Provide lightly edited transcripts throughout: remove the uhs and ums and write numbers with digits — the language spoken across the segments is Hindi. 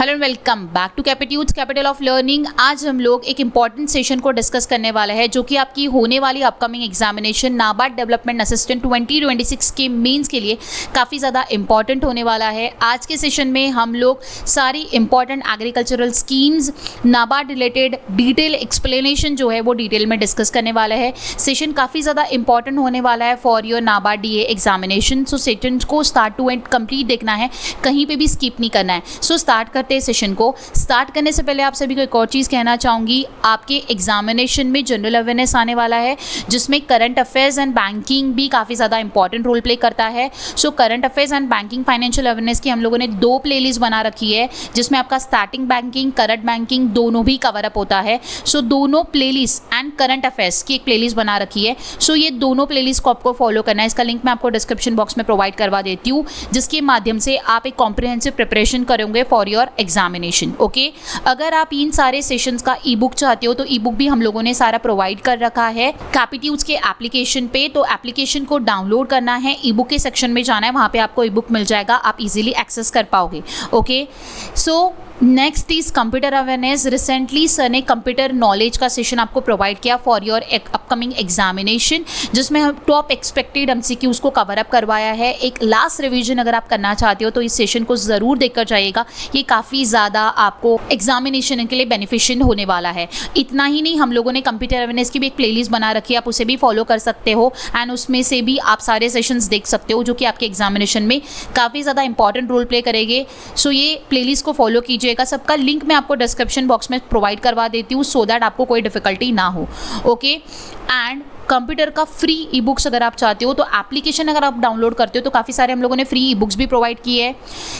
Hello and welcome back to Capitudes capital of learning. आज हम लोग एक इंपॉर्टेंट सेशन को डिस्कस करने वाला है जो कि आपकी होने वाली upcoming examination NABARD development assistant 2026 के मेंस के लिए काफ़ी ज़्यादा इंपॉर्टेंट होने वाला है। आज के सेशन में हम लोग सारी important agricultural schemes NABARD related detail explanation जो है वो डिटेल में डिस्कस करने वाला है। सेशन काफ़ी ज़्यादा इंपॉर्टेंट होने वाला है for your NABARD DA examination. So session को स्टार्ट टू एंड कंप्लीट देखना है, कहीं पर भी स्किप नहीं करना है। सो स्टार्ट करते हैं सेशन को। स्टार्ट करने से पहले आप सभी को एक और चीज़ कहना चाहूँगी, आपके एग्जामिनेशन में जनरल अवेयरनेस आने वाला है जिसमें करंट अफेयर्स एंड बैंकिंग भी काफ़ी ज़्यादा इंपॉर्टेंट रोल प्ले करता है। So current affairs and banking financial awareness की हम लोगों ने 2 प्लेलिस्ट बना रखी है जिसमें आपका स्टार्टिंग बैंकिंग करंट बैंकिंग दोनों भी कवर अप होता है। सो दोनों प्लेलिस्ट एंड करंट अफेयर्स की एक प्लेलिस्ट बना रखी है। सो ये दोनों प्लेलिस्ट को आपको फॉलो करना है। इसका लिंक मैं आपको डिस्क्रिप्शन बॉक्स में प्रोवाइड करवा देती हूँ, जिसके माध्यम से आप एक कॉम्प्रिहेंसिव प्रिपरेशन करोगे फॉर योर एग्जामिनेशन। ओके, अगर आप इन सारे सेशंस का ई बुक चाहते हो तो ई बुक भी हम लोगों ने सारा प्रोवाइड कर रखा है कैपिट्यूड्स के एप्लीकेशन पे। तो एप्लीकेशन को डाउनलोड करना है, ई बुक के सेक्शन में जाना है, वहाँ पे आपको ई बुक मिल जाएगा, आप इजीली एक्सेस कर पाओगे। Okay, so next is computer awareness. Recently sir ने कंप्यूटर नॉलेज का सेशन आपको प्रोवाइड किया फॉर योर अपकमिंग एग्जामिनेशन, जिसमें हम टॉप एक्सपेक्टेड एमसीक्यूज को कवर अप करवाया है। एक लास्ट रिवीजन अगर आप करना चाहते हो तो इस सेशन को ज़रूर देखकर जाइएगा, ये काफ़ी ज़्यादा आपको एग्जामिनेशन के लिए बेनिफिशियल होने वाला है। इतना ही नहीं, हम लोगों ने कंप्यूटर अवेयरनेस की भी एक प्लेलिस्ट बना रखी है, आप उसे भी फॉलो कर सकते हो एंड उसमें से भी आप सारे सेशंस देख सकते हो जो कि आपके एग्जामिनेशन में काफ़ी ज़्यादा इंपॉर्टेंट रोल प्ले करेंगे। सो ये प्लेलिस्ट को फॉलो कीजिए। सबका लिंक मैं आपको डिस्क्रिप्शन बॉक्स में प्रोवाइड करवा देती हूँ सो दैट आपको कोई डिफिकल्टी ना हो। ओके, एंड कंप्यूटर का फ्री ई बुक्स अगर आप चाहते हो तो एप्लीकेशन अगर आप डाउनलोड करते हो तो काफ़ी सारे हम लोगों ने फ्री ई बुक्स भी प्रोवाइड किए हैं।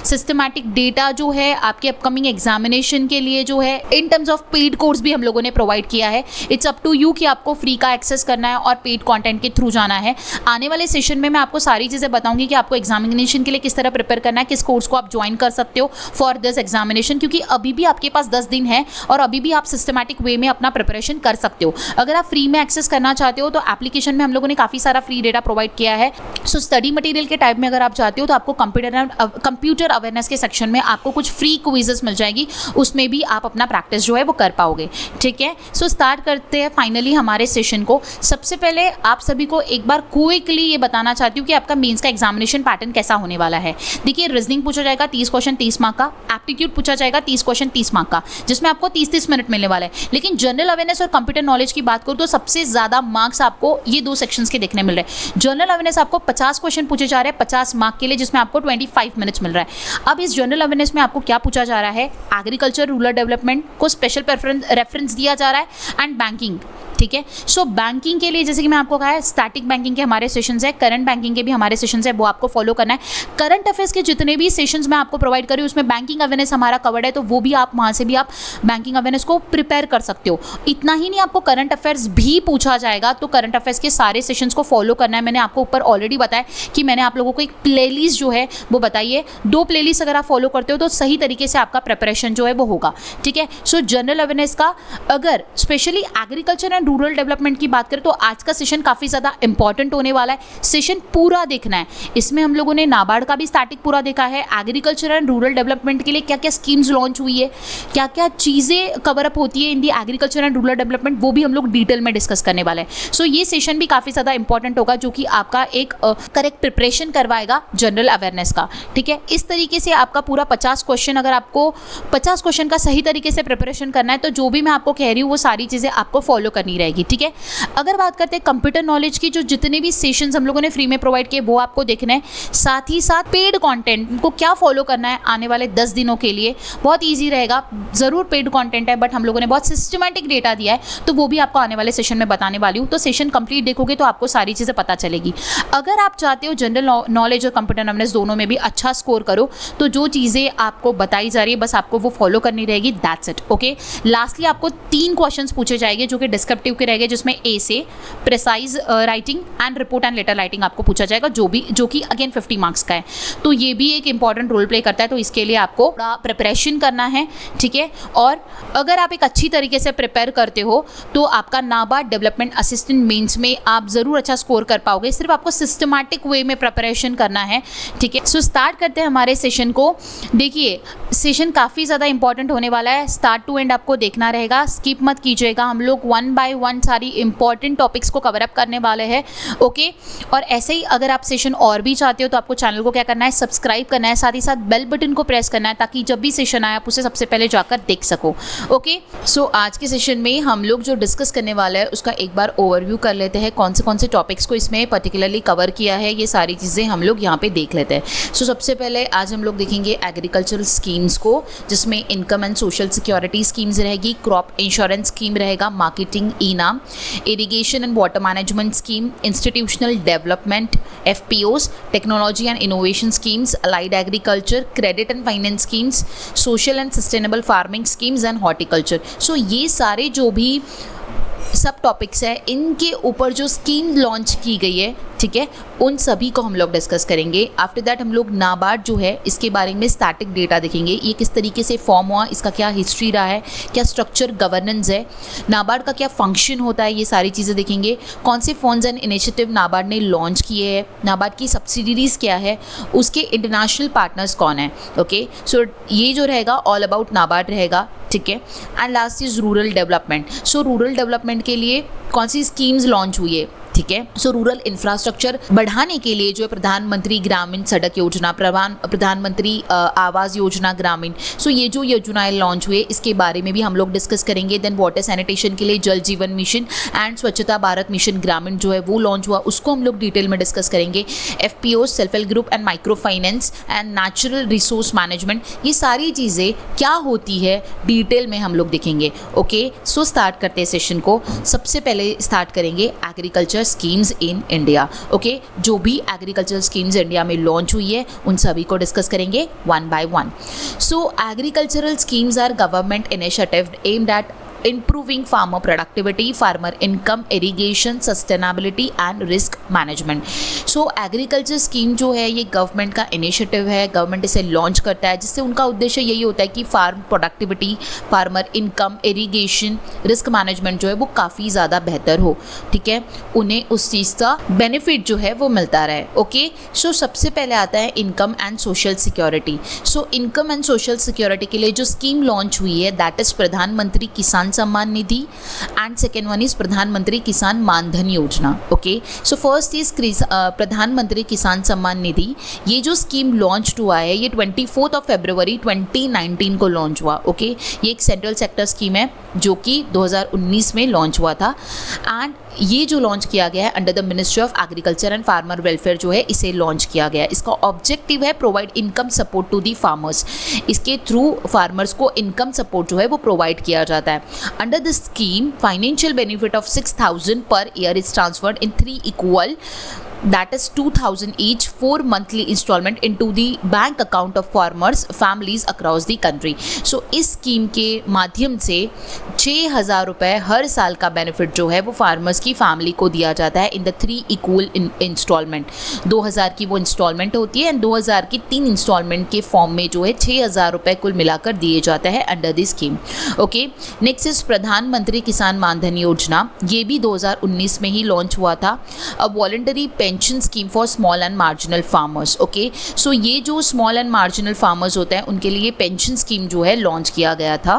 सिस्टमैटिक डेटा जो है आपके अपकमिंग एग्जामिनेशन के लिए जो है in terms of paid course भी हम लोगों ने प्रोवाइड किया है। इट्स अप टू यू कि आपको फ्री का एक्सेस करना है और पेड कंटेंट के थ्रू जाना है। आने वाले सेशन में मैं आपको सारी चीज़ें बताऊंगी कि आपको एग्जामिनेशन के लिए किस तरह प्रिपेयर करना है, किस कोर्स को आप ज्वाइन कर सकते हो फॉर दिस एग्जामिनेशन, क्योंकि अभी भी आपके पास 10 दिन है और अभी भी आप सिस्टमैटिक वे में अपना प्रिपरेशन कर सकते हो। अगर आप फ्री में एक्सेस करना चाहते हो तो एप्लीकेशन में हम लोगों ने काफ़ी सारा फ्री डेटा प्रोवाइड किया है। सो स्टडी मटेरियल के टाइप में अगर आप चाहते हो तो आपको कंप्यूटर अवेयरनेस के सेक्शन में आपको कुछ फ्री क्विजेस मिल जाएगी, उसमें भी आप अपना प्रैक्टिस जो है वो कर पाओगे। ठीक है, सो स्टार्ट करते हैं फाइनली हमारे सेशन को। सबसे पहले आप सभी को एक बार क्विकली ये बताना चाहती हूँ कि आपका मेंस का एग्जामिनेशन पैटर्न कैसा होने वाला है। देखिए, रीजनिंग पूछा जाएगा 30 क्वेश्चन 30 मार्क का, एप्टीट्यूड पूछा जाएगा 30 क्वेश्चन 30 मार्क का, जिसमें आपको 30-30 मिनट मिलने वाला है। लेकिन जनरल अवेयरनेस और कंप्यूटर नॉलेज की बात करूँ तो सबसे ज़्यादा मार्क्स आपको ये 2 सेक्शंस के देखने मिल रहे हैं। जनरल अवेयरनेस आपको 50 क्वेश्चन पूछे जा रहे हैं 50 मार्क के लिए, जिसमें आपको 25 मिनट्स मिल रहा है। अब इस जनरल अवेयरनेस में आपको क्या पूछा जा रहा है, एग्रीकल्चर रूरल डेवलपमेंट को स्पेशल रेफरेंस दिया जा रहा है एंड बैंकिंग। ठीक है, सो बैंकिंग के लिए जैसे कि मैं आपको कहा है स्टैटिक बैंकिंग के हमारे सेशंस है, करंट बैंकिंग के भी हमारे सेशंस है, वो आपको फॉलो करना है। करंट अफेयर्स के जितने भी सेशंस मैं आपको प्रोवाइड करी उसमें बैंकिंग अवेयरनेस हमारा कवर्ड है, तो वो भी आप वहाँ से भी आप बैंकिंग अवेयरनेस को प्रिपेयर कर सकते हो। इतना ही नहीं, आपको करंट अफेयर्स भी पूछा जाएगा, तो करंट अफेयर्स के सारे सेशंस को फॉलो करना है। मैंने आपको ऊपर ऑलरेडी बताया कि मैंने आप लोगों को एक प्लेलिस्ट जो है वो बताई है। 2 प्लेलिस्ट अगर आप फॉलो करते हो तो सही तरीके से आपका प्रिपरेशन जो है वो होगा। ठीक है, सो जनरल अवेयरनेस का अगर specially agriculture and rural development की बात करें तो आज का सेशन काफ़ी ज़्यादा इंपॉर्टेंट होने वाला है। सेशन पूरा देखना है, इसमें हम लोगों ने नाबार्ड का भी स्टैटिक पूरा देखा है, एग्रीकल्चर एंड रूरल डेवलपमेंट के लिए क्या क्या स्कीम्स लॉन्च हुई है, क्या क्या चीज़ें कवर अप होती है इन दी एग्रीकल्चर एंड रूरल डेवलपमेंट, वो भी हम लोग डिटेल में डिस्कस करने वाले हैं। सो ये सेशन भी काफ़ी ज़्यादा इंपॉर्टेंट होगा जो कि आपका एक करेक्ट प्रिपरेशन करवाएगा जनरल अवेयरनेस का। ठीक है, इस तरीके से आपका पूरा 50 क्वेश्चन, अगर आपको 50 क्वेश्चन का सही तरीके से प्रिपरेशन करना है तो जो भी मैं आपको कह रही हूँ वो सारी चीज़ें आपको फॉलो करनी रहेगी। ठीक है, अगर बात करते हैं कंप्यूटर नॉलेज की, जो जितने भी सेशंस हम लोगों ने फ्री में प्रोवाइड किए वो आपको देखना है। साथ ही साथ पेड कंटेंट को क्या फॉलो करना है आने वाले 10 दिनों के लिए, बहुत ईजी रहेगा। ज़रूर पेड कंटेंट है बट हम लोगों ने बहुत सिस्टमैटिक डेटा दिया है, तो वो भी आपको आने वाले सेशन में बताने वाली हूँ। तो सेशन कंप्लीट देखोगे तो आपको सारी चीज़ें पता चलेगी। अगर आप चाहते हो जनरल नॉलेज और कंप्यूटर नॉलेज दोनों में भी अच्छा स्कोर करो तो जो चीज़ें आपको बताई जा रही है बस आपको वो फॉलो करनी रहेगी, दैट्स इट। ओके, लास्टली आपको 3 क्वेश्चंस पूछे जाएंगे जो कि डिस्क्रिप्टिव समेटिव के रहेंगे, जिसमें ए से precise writing and report and later writing आपको पूछा जाएगा, जो कि अगेन 50 मार्क्स का है। तो ये भी एक इंपॉर्टेंट रोल प्ले करता है, तो इसके लिए आपको प्रिपरेशन करना है, ठीक है। और अगर आप एक अच्छी तरीके से प्रिपेयर करते हो तो आपका नाबार्ड डेवलपमेंट असिस्टेंट मेंस में आप ज़रूर अच्छा स्कोर कर पाओगे। सिर्फ आपको सिस्टमैटिक वे में प्रिपरेशन करना है, ठीक है। सो स्टार्ट करते हैं हमारे सेशन को। देखिए सेशन काफ़ी ज़्यादा इंपॉर्टेंट होने वाला है, स्टार्ट टू एंड आपको देखना रहेगा, स्किप मत कीजिएगा। हम लोग 1 बाय 1 सारी इंपॉर्टेंट टॉपिक्स को कवर अप करने वाले हैं, ओके। और ऐसे ही अगर आप सेशन और भी चाहते हो तो आपको चैनल को क्या करना है, सब्सक्राइब करना है, साथ ही साथ बेल बटन को प्रेस करना है, ताकि जब भी सेशन आए आप उसे सबसे पहले जाकर देख सको, ओके। सो आज के सेशन में हम लोग जो डिस्कस करने वाला है उसका एक बार ओवरव्यू कर लेते हैं, कौन से टॉपिक्स को इसमें पर्टिकुलरली कवर किया है, ये सारी चीज़ें हम लोग यहाँ पे देख लेते हैं। सो सबसे पहले आज हम लोग देखेंगे एग्रीकल्चरल स्कीम्स को, जिसमें income and social security schemes रहेगी, क्रॉप इंश्योरेंस स्कीम रहेगा, marketing eNAM, irrigation and water management scheme, institutional development FPOs, technology and innovation schemes, allied agriculture, credit and finance schemes, social and sustainable farming schemes and horticulture. So ये सारे जो भी सब टॉपिक्स है, इनके ऊपर जो स्कीम लॉन्च की गई है, ठीक है, उन सभी को हम लोग डिस्कस करेंगे। आफ्टर दैट हम लोग नाबार्ड जो है इसके बारे में स्टैटिक डेटा देखेंगे, ये किस तरीके से फॉर्म हुआ, इसका क्या हिस्ट्री रहा है, क्या स्ट्रक्चर गवर्नेंस है, नाबार्ड का क्या फंक्शन होता है, ये सारी चीज़ें देखेंगे। कौन से फंड्स एंड इनिशिएटिव नाबार्ड ने लॉन्च किए हैं, नाबार्ड की सब्सिडीज़ क्या है, उसके इंटरनेशनल पार्टनर्स कौन है, ओके। सो ये जो रहेगा ऑल अबाउट नाबार्ड रहेगा, ठीक है। And last is rural development. So rural development के लिए कौन सी स्कीम्स लॉन्च हुई है, ठीक है। सो रूरल इंफ्रास्ट्रक्चर बढ़ाने के लिए जो है प्रधानमंत्री ग्रामीण सड़क योजना, प्रधानमंत्री आवास योजना ग्रामीण, सो ये जो योजनाएं लॉन्च हुए इसके बारे में भी हम लोग डिस्कस करेंगे। देन वाटर सैनिटेशन के लिए जल जीवन मिशन एंड स्वच्छता भारत मिशन ग्रामीण जो है वो लॉन्च हुआ, उसको हम लोग डिटेल में डिस्कस करेंगे। FPOs, self help group and micro finance and natural resource management, ये सारी चीज़ें क्या होती है डिटेल में हम लोग देखेंगे, ओके। सो स्टार्ट करते हैं सेशन को। सबसे पहले स्टार्ट करेंगे agriculture schemes in India, okay. जो भी एग्रीकल्चर स्कीम्स इंडिया में लॉन्च हुई है उन सभी को डिस्कस करेंगे 1 by 1। So agricultural schemes are government initiative aimed at improving farmer productivity, farmer income, irrigation, sustainability and risk management। So agriculture scheme जो है ये गवर्नमेंट का इनिशिएटिव है, गवर्नमेंट इसे लॉन्च करता है, जिससे उनका उद्देश्य यही होता है कि farm productivity, farmer income, irrigation, risk management जो है वो काफ़ी ज़्यादा बेहतर हो, ठीक है, उन्हें उस चीज़ का बेनिफिट जो है वो मिलता रहे, ओके। सो सबसे पहले आता है income and social security. So income and social security के लिए जो स्कीम लॉन्च हुई है दैट इज़ प्रधानमंत्री किसान Samman Nidhi and second one is प्रधानमंत्री किसान मानधन योजना, ओके। सो फर्स्ट इज प्रधानमंत्री किसान सम्मान निधि। ये जो स्कीम लॉन्च हुआ है ये 24 फरवरी 2019 को लॉन्च हुआ, ओके। ये एक सेंट्रल सेक्टर स्कीम है जो कि 2019 में लॉन्च हुआ था एंड ये जो लॉन्च किया गया है under the ministry of agriculture and farmer welfare जो है इसे लॉन्च किया गया है। इसका ऑब्जेक्टिव है provide income support to the farmers. इसके थ्रू फार्मर्स को इनकम सपोर्ट जो है वो प्रोवाइड किया जाता है। Under this scheme financial benefit of 6,000 per year is transferred in 3 equal that is 2,000 each 4 monthly installment into the bank account of farmers families across the country। so इस स्कीम के माध्यम से 6,000 रुपये हर साल का बेनिफिट जो है वो फार्मर्स की फैमिली को दिया जाता है इन द 3 इक्वल इंस्टॉलमेंट। 2,000 की वो इंस्टॉलमेंट होती है एंड 2,000 की 3 इंस्टॉलमेंट के फॉर्म में जो है 6,000 रुपये कुल मिलाकर दिए जाते हैं under the scheme, okay. Next is प्रधानमंत्री किसान मानधन योजना। ये भी 2019 में ही लॉन्च हुआ था। A voluntary pension scheme for small and marginal farmers, okay. So ये जो स्मॉल एंड मार्जिनल फार्मर्स होते हैं उनके लिए पेंशन स्कीम जो है लॉन्च किया गया था।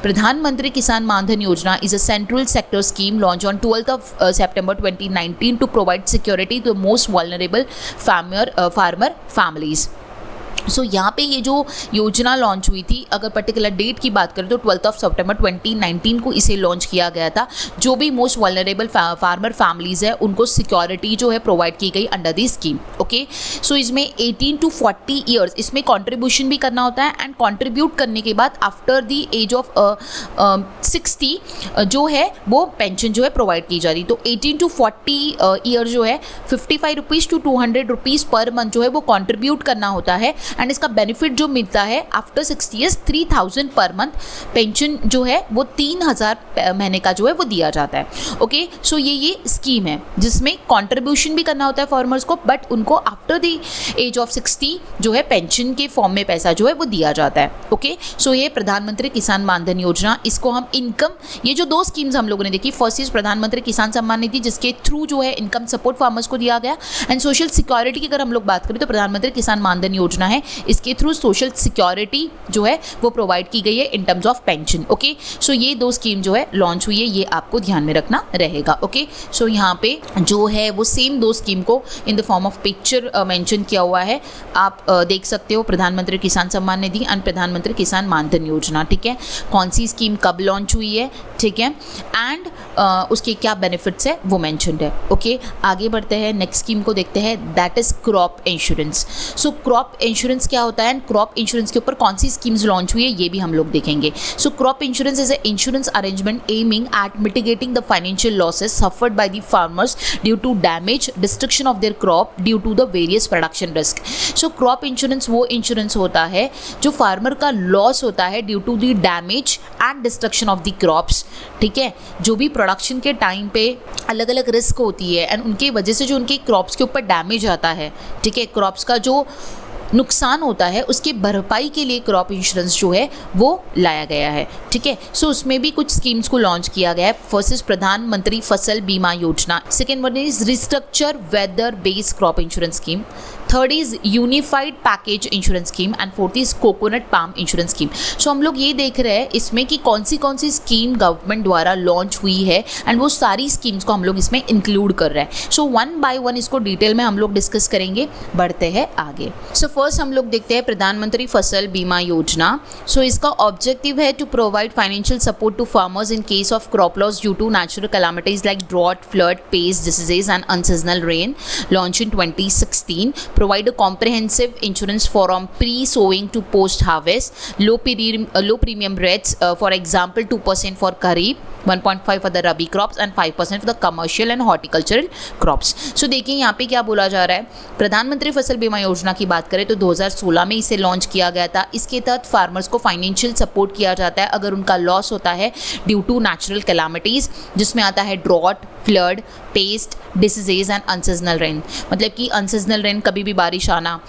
प्रधानमंत्री किसान मानधन योजना is a central sector scheme launch on 12 September 2019 to provide security to the most vulnerable farmer families. सो यहाँ पे ये जो योजना लॉन्च हुई थी, अगर पर्टिकुलर डेट की बात करें तो 12 September 2019 को इसे लॉन्च किया गया था। जो भी मोस्ट वल्नरेबल फार्मर फैमिलीज़ है उनको सिक्योरिटी जो है प्रोवाइड की गई under the scheme, okay. So इसमें 18 to 40 ईयर्स इसमें कंट्रीब्यूशन भी करना होता है एंड कंट्रीब्यूट करने के बाद आफ्टर द एज ऑफ 60 जो है वो पेंशन जो है प्रोवाइड की जा रही। तो 18 to 40 ईयर जो है 55 rupees to 200 rupees per month जो है वो कंट्रीब्यूट करना होता है एंड इसका बेनिफिट जो मिलता है after 60 years 3000 per month pension जो है वो 3000 महीने का जो है वो दिया जाता है। ओके, सो ये स्कीम है जिसमें कॉन्ट्रीब्यूशन भी करना होता है फार्मर्स को, बट उनको आफ्टर द एज ऑफ 60 जो है पेंशन के फॉर्म में पैसा जो है वो दिया जाता है। ओके, सो ये प्रधानमंत्री किसान मानधन योजना, इसको हम इनकम, ये जो 2 स्कीम्स हम लोगों ने देखी, फर्स्ट इज प्रधानमंत्री किसान सम्मान निधि जिसके थ्रू जो है इनकम सपोर्ट फार्मर्स को दिया गया, एंड सोशल सिक्योरिटी की अगर हम लोग बात करें तो प्रधानमंत्री किसान मानधन योजना है, इसके थ्रू सोशल सिक्योरिटी जो है वो प्रोवाइड की गई है in terms of pension. Okay, so ये 2 स्कीम जो है लॉन्च हुई है, ये आपको ध्यान में रखना रहेगा। ओके, सो यहाँ पे जो है वो सेम 2 स्कीम को in the form of picture mention किया हुआ है, आप देख सकते हो, प्रधानमंत्री किसान सम्मान निधि एंड प्रधानमंत्री किसान मानधन योजना। ठीक है, कौन सी स्कीम कब लॉन्च हुई है, ठीक है, एंड उसके क्या बेनिफिट्स है वो मेंशन्ड है। ओके, आगे बढ़ते हैं, नेक्स्ट स्कीम को देखते हैं, that is crop insurance. So crop insurance क्या होता है एंड क्रॉप इंश्योरेंस के ऊपर कौन सी स्कीम्स लॉन्च हुई है ये भी हम लोग देखेंगे। So crop insurance is a insurance arrangement aiming at mitigating the financial losses suffered by the farmers due to damage, destruction of their crop due to the various production risk. So crop insurance वो इंश्योरेंस होता है जो फार्मर का लॉस होता है due to the damage and destruction of the crops. ठीक है, जो भी प्रोडक्शन के टाइम पे अलग अलग रिस्क होती है एंड उनकी वजह से जो उनके क्रॉप्स के ऊपर डैमेज आता है, ठीक है, क्रॉप्स का जो नुकसान होता है उसकी भरपाई के लिए क्रॉप इंश्योरेंस जो है वो लाया गया है। ठीक है, सो उसमें भी कुछ स्कीम्स को लॉन्च किया गया है। फर्स्ट इज प्रधानमंत्री फसल बीमा योजना, second one is restructure weather based crop insurance scheme, third is unified package insurance scheme and fourth is coconut palm insurance scheme. सो हम लोग ये देख रहे हैं इसमें कि कौन सी स्कीम गवर्नमेंट द्वारा लॉन्च हुई है एंड वो सारी स्कीम्स को हम लोग इसमें इंक्लूड कर रहे हैं। सो 1 by 1 इसको डिटेल में हम लोग डिस्कस करेंगे। बढ़ते हैं आगे। सो फर्स्ट हम लोग देखते हैं प्रधानमंत्री फसल बीमा योजना। सो इसका ऑब्जेक्टिव है to provide financial support to farmers in case of crop loss due to natural calamities like drought, flood, pest, diseases and unseasonal rain, launch in 2016, provide a comprehensive insurance from pre-sowing to post-harvest, low premium rates, for example 2% for Kharif, 1.5 for the Rabi crops and 5% for the commercial and horticultural crops. So देखिए यहाँ पे क्या बोला जा रहा है, प्रधानमंत्री फसल बीमा योजना की बात करें तो 2016 में इसे लॉन्च किया गया था। इसके तहत फार्मर्स को फाइनेंशियल सपोर्ट किया जाता है अगर उनका लॉस होता है ड्यू टू नेचुरल कैलामिटीज़, जिसमें आता है drought, flood, pest, diseases and unseasonal rain. मतलब कि अनसीजनल रेन कभी भी बारिश आना,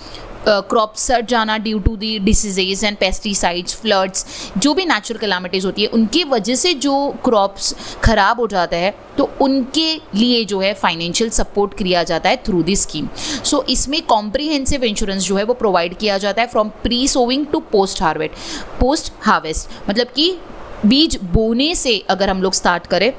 क्रॉप सड़ जाना due to the diseases and pesticides, floods, जो भी नेचुरल कैलामिटीज़ होती है उनकी वजह से जो क्रॉप्स ख़राब हो जाता है तो उनके लिए जो है फाइनेंशियल सपोर्ट किया जाता है थ्रू दी स्कीम। सो इसमें कॉम्प्रिहेंसिव इंश्योरेंस जो है वो प्रोवाइड किया जाता है from pre sowing to post harvest. मतलब कि बीज बोने से अगर हम लोग स्टार्ट करें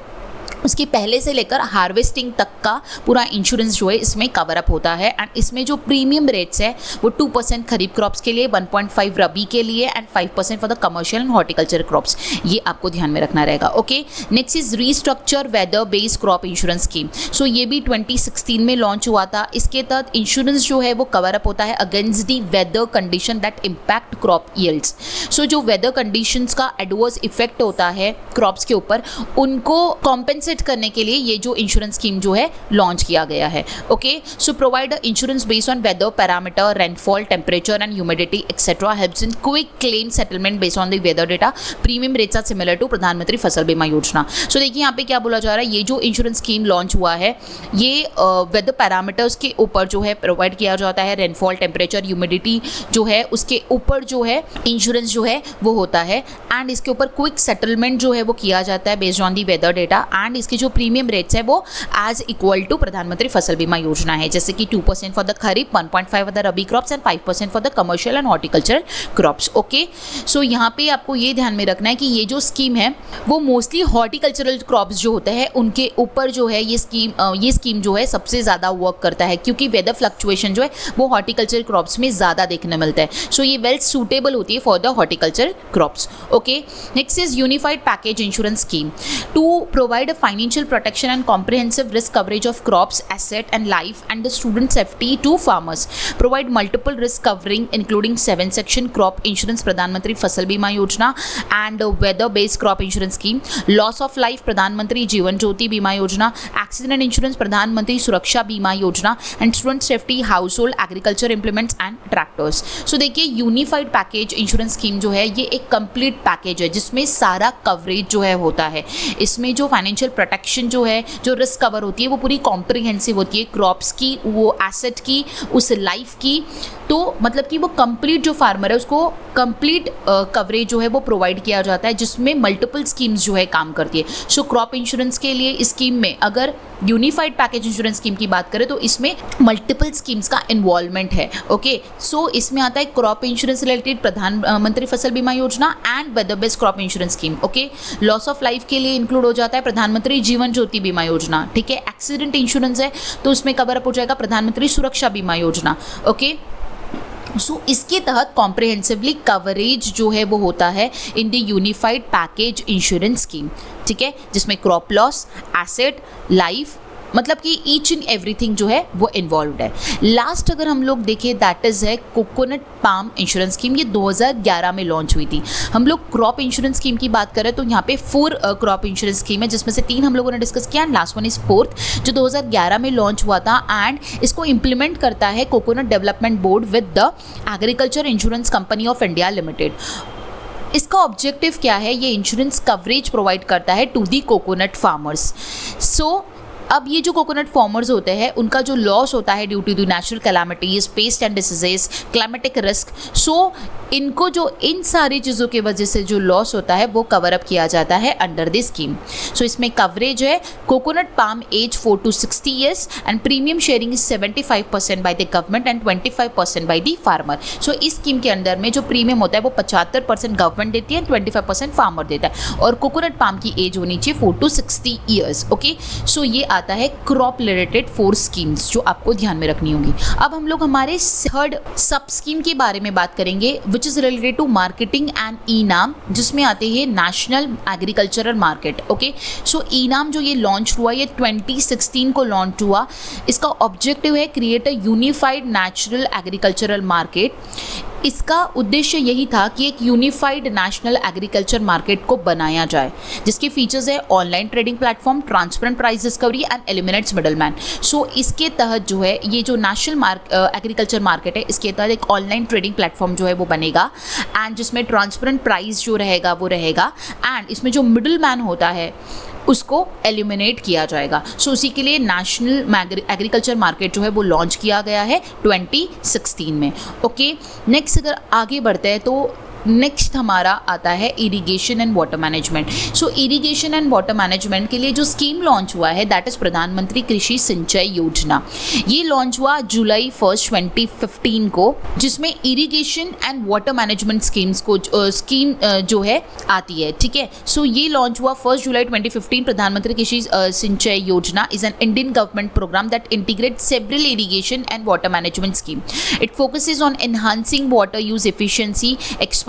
उसके पहले से लेकर हार्वेस्टिंग तक का पूरा इंश्योरेंस जो है इसमें कवर अप होता है। एंड इसमें जो प्रीमियम रेट्स है वो 2% खरीफ क्रॉप्स के लिए, 1.5 रबी के लिए and 5% for the commercial and horticulture crops. ये आपको ध्यान में रखना रहेगा। Okay, next is restructure weather based crop insurance scheme. So ये भी 2016 में लॉन्च हुआ था। इसके तहत इंश्योरेंस जो है वो कवर अप होता है against the weather condition that impact crop yields. So जो वेदर कंडीशंस का एडवर्स इफेक्ट होता है क्रॉप्स के ऊपर, उनको कॉम्पेंसेट करने के लिए ये जो इंश्योरेंस स्कीम जो है लॉन्च किया गया है। Okay, so provide insurance based on weather parameter, rainfall, temperature and humidity etcetera, helps in quick claim settlement based on the weather data. Premium rates are similar to Pradhan Mantri Fasal Bima योजना। सो देखिए यहाँ पे क्या बोला जा रहा है, ये जो इंश्योरेंस स्कीम लॉन्च हुआ है ये वेदर पैरामीटर्स के ऊपर जो है प्रोवाइड किया जाता है, रेनफॉल, टेम्परेचर, ह्यूमिडिटी जो है उसके ऊपर जो है इंश्योरेंस जो है वो होता है। एंड इसके ऊपर क्विक सेटलमेंट जो है वो किया जाता है based on the weather data. And इसकी जो प्रीमियम रेट्स है वो as equal to Pradhan Mantri Fasal Bima योजना है, जैसे कि 2% for the kharif, 1.5 for the rabi crops and 5% for the commercial and horticulture crops. Okay, so यहाँ पे आपको ये ध्यान में रखना है कि ये जो स्कीम है वो मोस्टली हॉर्टिकल्चरल क्रॉप्स जो होते हैं उनके ऊपर जो है ये स्कीम जो है सबसे ज़्यादा वर्क करता है, क्योंकि वेदर फ्लक्चुएशन जो है वो हॉर्टिकल्चर क्रॉप्स में ज़्यादा देखने मिलता है। सो ये वेल सूटेबल होती है for the horticulture crops. Okay, next is unified package insurance scheme to provide a financial protection and comprehensive risk coverage of crops, asset and life and the student safety to farmers. Provide multiple risk covering including 7 section crop insurance Pradhan Mantri Fasal Bima Yojana and weather based crop insurance scheme. Loss of life Pradhan Mantri Jeevan Jyoti Bima Yojana. Accident insurance Pradhan Mantri Suraksha Bima Yojana and student safety household agriculture implements and tractors. So देखिए यूनिफाइड पैकेज इंश्योरेंस स्कीम जो है ये एक कंप्लीट पैकेज है जिसमें सारा कवरेज जो है होता है। इसमें जो फाइनेंशियल प्रोटेक्शन जो है, जो रिस्क कवर होती है वो पूरी कॉम्प्रिहेंसिव होती है, क्रॉप्स की, वो एसेट की, उस लाइफ की। तो मतलब कि वो कंप्लीट जो फार्मर है उसको कंप्लीट कवरेज जो है वो प्रोवाइड किया जाता है जिसमें मल्टीपल स्कीम्स जो है काम करती है। सो क्रॉप इंश्योरेंस के लिए इस स्कीम में अगर यूनिफाइड पैकेज इंश्योरेंस स्कीम की बात करें तो इसमें मल्टीपल स्कीम्स का इन्वॉल्वमेंट है। ओके, सो इसमें आता है क्रॉप इंश्योरेंस रिलेटेड प्रधानमंत्री Fasal Bima Yojana and weather based crop insurance scheme. Okay, loss of life के लिए इंक्लूड हो जाता है प्रधानमंत्री जीवन ज्योति बीमा योजना। ठीक है, एक्सीडेंट इंश्योरेंस है तो उसमें कवर अप हो जाएगा प्रधानमंत्री सुरक्षा बीमा योजना। ओके, सो इसके तहत कॉम्प्रिहेंसिवली कवरेज जो है वो होता है in the unified package insurance scheme. ठीक है, जिसमें क्रॉप लॉस, एसेट, लाइफ, मतलब कि ईच एंड एवरीथिंग जो है वो इन्वॉल्व्ड है। लास्ट अगर हम लोग देखें दैट इज है कोकोनट पाम इंश्योरेंस स्कीम। ये 2011 में लॉन्च हुई थी। हम लोग क्रॉप इंश्योरेंस स्कीम की बात करें तो यहाँ पे 4 क्रॉप इंश्योरेंस स्कीम है जिसमें से 3 हम लोगों ने डिस्कस किया and last one is 4th जो 2011 में लॉन्च हुआ था एंड इसको इम्प्लीमेंट करता है coconut development board with the agriculture insurance company of India limited. इसका ऑब्जेक्टिव क्या है? ये इंश्योरेंस कवरेज प्रोवाइड करता है टू दी कोकोनट फार्मर्स। सो अब ये जो कोकोनट फार्मर्स होते हैं उनका जो लॉस होता है due to the natural calamities, pest and diseases, climatic risk, so इनको जो इन सारी चीज़ों की वजह से जो लॉस होता है वो कवर अप किया जाता है अंडर द स्कीम। सो इसमें कवरेज है coconut palm age 4 to 60 years and premium sharing is 75% by the government and 25% by the farmer. So इस स्कीम के अंदर में जो प्रीमियम होता है वो 75% गवर्नमेंट देती है, 25% फार्मर देता है और कोकोनट पाम की एज होनी चाहिए 4 to 60 years। ओके, सो ये आता है क्रॉप रिलेटेड 4 स्कीम्स जो आपको ध्यान में रखनी होगी। अब हम लोग हमारे 3rd सब स्कीम के बारे में बात करेंगे which is related to marketing and eNAM, जिसमें आते हैं national agricultural market. Okay, so eNAM जो ये लॉन्च हुआ ये 2016 को लॉन्च हुआ। इसका ऑब्जेक्टिव है create a unified natural agricultural market. इसका उद्देश्य यही था कि एक यूनिफाइड नेशनल एग्रीकल्चर मार्केट को बनाया जाए जिसके फीचर्स है online trading platform, transparent price discovery and eliminates middleman. So इसके तहत जो है ये जो नेशनल एग्रीकल्चर मार्केट है इसके तहत एक ऑनलाइन ट्रेडिंग प्लेटफॉर्म जो है वो बनेगा एंड जिसमें ट्रांसपेरेंट प्राइस जो रहेगा वो रहेगा एंड इसमें जो मिडल मैन होता है उसको एलिमिनेट किया जाएगा। सो उसी के लिए नेशनल एग्रीकल्चर मार्केट जो है वो लॉन्च किया गया है 2016 में। ओके, नेक्स्ट अगर आगे बढ़ते हैं तो नेक्स्ट हमारा आता है irrigation and water management. So irrigation and water management के लिए जो स्कीम लॉन्च हुआ है दैट इज प्रधानमंत्री कृषि सिंचाई योजना। ये लॉन्च हुआ जुलाई 1st 2015 को, जिसमें irrigation and water management schemes को स्कीम जो है आती है। ठीक है, सो ये लॉन्च हुआ 1 जुलाई 2015। प्रधानमंत्री Krishi Sinchai Yojana is an Indian government programme that integrate several irrigation and water management scheme. It focuses on enhancing water use efficiency,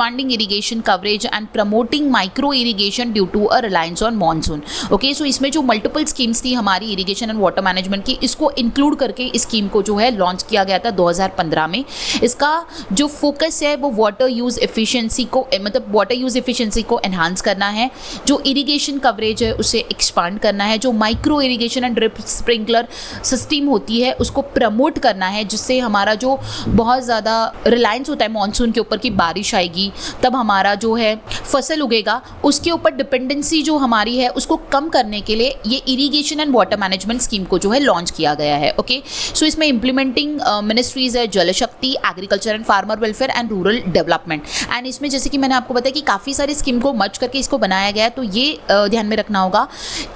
expanding irrigation coverage and promoting micro irrigation due to a reliance on monsoon। Okay, so इसमें जो मल्टीपल स्कीम्स थी हमारी इरिगेशन एंड वाटर मैनेजमेंट की, इसको इंक्लूड करके इस स्कीम को जो है लॉन्च किया गया था 2015 में। इसका जो फोकस है वो वाटर यूज एफिशिएंसी को, मतलब वाटर यूज एफिशिएंसी को एनहांस करना है, जो इरिगेशन कवरेज है उसे एक्सपांड करना है, जो micro irrigation and drip sprinkler system होती है उसको प्रमोट करना है, जिससे हमारा जो बहुत ज़्यादा रिलायंस होता है मॉनसून के ऊपर की बारिश आएगी तब हमारा जो है फसल उगेगा, उसके ऊपर डिपेंडेंसी जो हमारी है उसको कम करने के लिए ये irrigation and water management scheme को जो है लॉन्च किया गया है। ओके, सो इसमें इंप्लीमेंटिंग मिनिस्ट्रीज है जल शक्ति, agriculture and farmer welfare and rural development. And इसमें जैसे कि मैंने आपको बताया कि काफ़ी सारी स्कीम को मर्ज करके इसको बनाया गया है, तो ये ध्यान में रखना होगा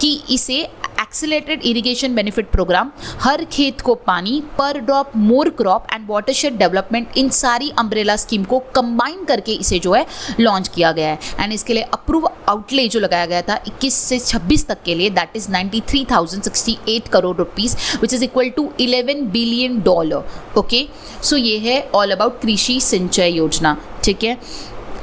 कि इसे accelerated irrigation benefit programme, Har Khet Ko Pani, per drop more crop and watershed development, इन सारी अम्ब्रेला स्कीम को कंबाइन करके इसे जो है लॉन्च किया गया है। एंड इसके लिए अप्रूव आउटले जो लगाया गया था 21 से 26 तक के लिए that is 93,068 crore rupees which is equal to $11 billion. Okay, so ये है ऑल अबाउट कृषि सिंचाई योजना। ठीक है,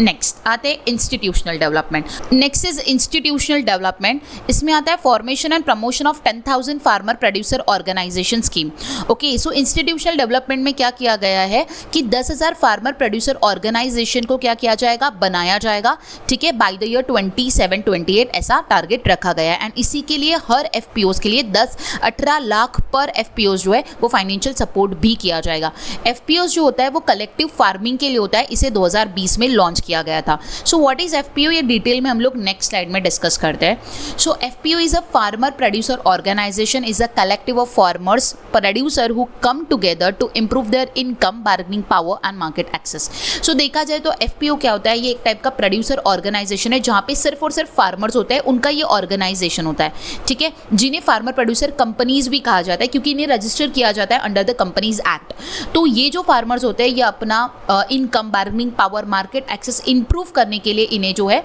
नेक्स्ट आते हैं institutional development. Next is institutional development. इसमें आता है formation and promotion of 10,000 farmer producer organisation scheme. Okay, so institutional development में क्या किया गया है कि 10,000 फार्मर प्रोड्यूसर ऑर्गेनाइजेशन को क्या किया जाएगा, बनाया जाएगा। ठीक है, बाय द ईयर 27-28 ऐसा टारगेट रखा गया है। एंड इसी के लिए हर एफपीओज के लिए 10-18 लाख पर एफपीओज जो है वो फाइनेंशियल सपोर्ट भी किया जाएगा। एफपीओज जो होता है वो कलेक्टिव फार्मिंग के लिए होता है। इसे 2020 में लॉन्च किया गया था। सो व्हाट इज एफपीओ, ये डिटेल में हम लोग नेक्स्ट स्लाइड में डिस्कस करते हैं। So FPO is a farmer producer organisation, is a collective of farmers producer who come together to improve their income, bargaining power and market access. So देखा जाए तो एफपीओ क्या होता है, ये एक टाइप का प्रोड्यूसर ऑर्गेनाइजेशन है जहाँ पे सिर्फ और सिर्फ फार्मर्स होते हैं, उनका ये ऑर्गेनाइजेशन होता है। ठीक है, जिन्हें फार्मर प्रोड्यूसर कंपनीज भी कहा जाता है क्योंकि इन्हें रजिस्टर किया जाता है अंडर द कंपनीज एक्ट। तो ये जो फार्मर्स होते हैं ये अपना income, bargaining power, market access improve करने के लिए इन्हें जो है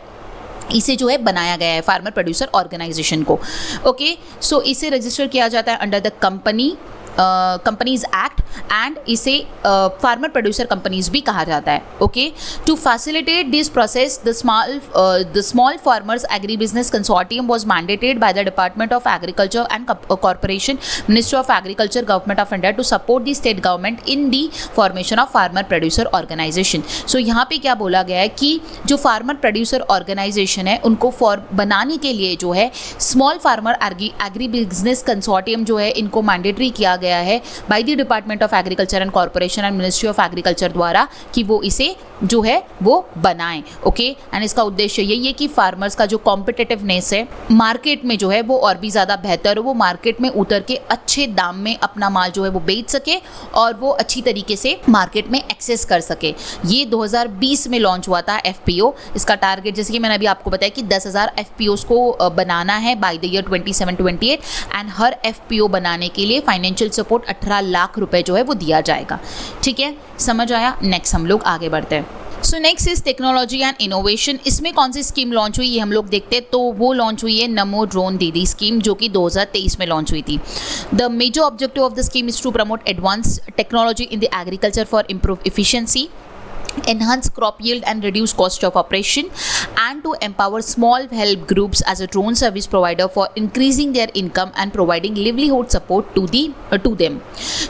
इसे जो है बनाया गया है फार्मर प्रोड्यूसर ऑर्गेनाइजेशन को। ओके, सो इसे रजिस्टर किया जाता है under the companies act and इसे फार्मर प्रोड्यूसर कंपनीज भी कहा जाता है। Okay, to facilitate this process the small farmers agri business consortium was mandated by the department of agriculture and corporation, ministry of agriculture, government of India to support the state government in the formation of farmer producer organisation. So यहाँ पे क्या बोला गया है कि जो फार्मर प्रोड्यूसर ऑर्गेनाइजेशन है उनको बनाने के लिए जो है small farmer agree business consortium जो है इनको मैंडेटरी किया गया है bye the department of agriculture and corporation and ministry of agriculture द्वारा कि वो इसे जो है वो बनाएं। ओके, एंड इसका उद्देश्य यही है कि फार्मर्स का जो कॉम्पिटिटिवनेस है मार्केट में जो है वो और भी ज़्यादा बेहतर हो, वो मार्केट में उतर के अच्छे दाम में अपना माल जो है वो बेच सके और वो अच्छी तरीके से मार्केट में एक्सेस कर सके। ये 2020 में लॉन्च हुआ था एफपीओ। इसका टारगेट जैसे कि मैंने अभी आपको बताया कि 10,000 एफपीओज को बनाना है by the year 27-28 and her FPO बनाने के लिए फाइनेंशियल सपोर्ट 18 लाख रुपए जो है वो दिया जाएगा। ठीक है, समझ आया। नेक्स्ट हम लोग आगे बढ़ते हैं। सो next is technology and innovation. इसमें कौन सी स्कीम लॉन्च हुई ये हम लोग देखते हैं। तो वो लॉन्च हुई है नमो ड्रोन दीदी स्कीम जो कि 2023 में लॉन्च हुई थी। The major objective of the scheme is to promote advance technology in the agriculture for improve efficiency, enhance crop yield and reduce cost of operation, and to empower small help groups as a drone service provider for increasing their income and providing livelihood support to them.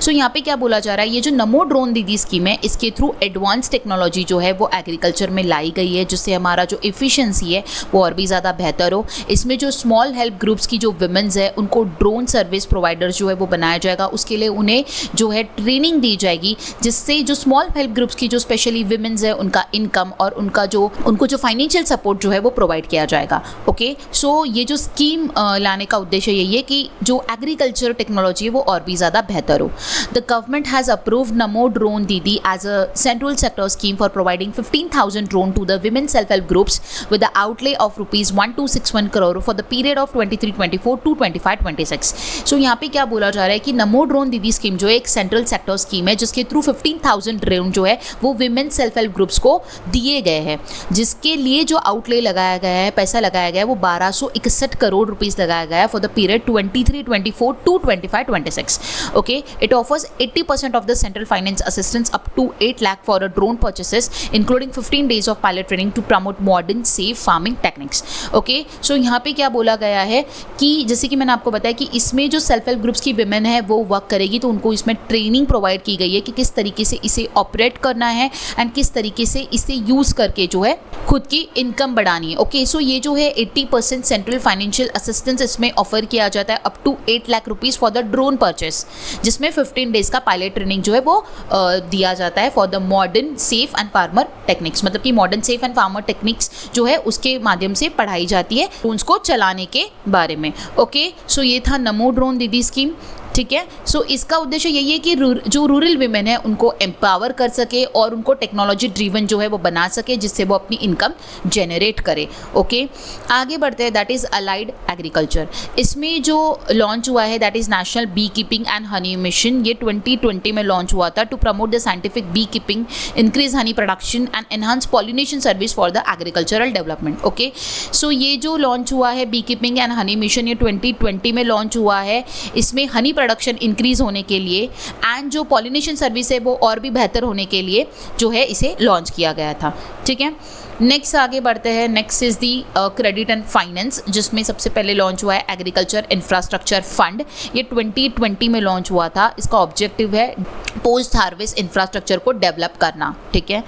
So यहाँ पे क्या बोला जा रहा है, ये जो नमो ड्रोन दीदी स्कीम है इसके थ्रू एडवांस टेक्नोलॉजी जो है वो एग्रीकल्चर में लाई गई है जिससे हमारा जो एफिशिएंसी है वो और भी ज़्यादा बेहतर हो। इसमें जो स्मॉल हेल्प ग्रुप्स की जो विमेंस है उनको ड्रोन सर्विस प्रोवाइडर जो है वो बनाया जाएगा। उसके लिए उन्हें जो है ट्रेनिंग दी जाएगी जिससे जो स्मॉल हेल्प ग्रुप्स की जो स्पेशली विमेंस है उनका इनकम और उनको जो फाइनेंशियल सपोर्ट जो है वो प्रोवाइड किया जाएगा। ओके, सो ये जो स्कीम लाने का उद्देश्य यही है कि जो एग्रीकल्चर टेक्नोलॉजी है वो और भी ज़्यादा बेहतर हो। The government has approved Namo drone Didi as a central sector scheme for providing 15,000 drone to the women self help groups with the outlay of ₹1261 crore for the period of 23-24 to 25-26। So यहाँ पे क्या बोला जा रहा है कि नमो ड्रोन दीदी स्कीम जो है एक सेंट्रल सेक्टर स्कीम है जिसके थ्रू 15,000 ड्रोन जो है वो विमेन सेल्फ हेल्प ग्रुप्स को दिए गए हैं, जिसके लिए जो आउटले लगाया गया है, पैसा लगाया गया है वो 1261 करोड़ रुपीस लगाया गया है for the period 23-24 to 25-26। Okay, it offers 80% of the central finance assistance up to 8 lakh for drone purchases including 15 days of pilot training to promote modern safe farming techniques. Okay, so यहाँ पे क्या बोला गया है कि जैसे कि मैंने आपको बताया कि इसमें जो सेल्फ हेल्प ग्रुप्स की विमेन है वो वर्क करेगी तो उनको इसमें ट्रेनिंग प्रोवाइड की गई है कि किस तरीके से इसे ऑपरेट करना है एंड किस तरीके से इसे यूज़ करके जो है खुद की इनकम बढ़ानी है। ओके, सो ये जो है 80% सेंट्रल फाइनेंशियल असिस्टेंस इसमें ऑफर किया जाता है up to 8 lakh rupees for the drone purchase, जिसमें 15 days का पायलट ट्रेनिंग जो है वो दिया जाता है for the modern safe and farmer techniques. मतलब कि modern safe and farmer techniques जो है उसके माध्यम से पढ़ाई जाती है ड्रोन्स को चलाने के बारे में। ओके, सो ये था नमो ड्रोन दीदी स्कीम। ठीक है, सो इसका उद्देश्य यही है कि जो रूरल विमेन है उनको एम्पावर कर सके और उनको टेक्नोलॉजी ड्रिवन जो है वो बना सके जिससे वो अपनी इनकम जनरेट करे। ओके, आगे बढ़ते हैं, दैट इज़ अलाइड एग्रीकल्चर। इसमें जो लॉन्च हुआ है that is national bee keeping and honey mission. ये 2020 में लॉन्च हुआ था to promote the scientific bee keeping, increase honey production and enhance pollination service for the agricultural development. Okay, so ये जो लॉन्च हुआ है bee keeping and honey mission ये 2020 में लॉन्च हुआ है। इसमें हनी प्रोडक्शन इंक्रीज होने के लिए एंड जो पॉलिनेशन सर्विस है वो और भी बेहतर होने के लिए जो है इसे लॉन्च किया गया था। ठीक है, नेक्स्ट आगे बढ़ते हैं। Next is the credit and finance, जिसमें सबसे पहले लॉन्च हुआ है एग्रीकल्चर इंफ्रास्ट्रक्चर फंड। ये 2020 में लॉन्च हुआ था। इसका ऑब्जेक्टिव है पोस्ट हार्वेस्ट इंफ्रास्ट्रक्चर को डेवलप करना, ठीक है।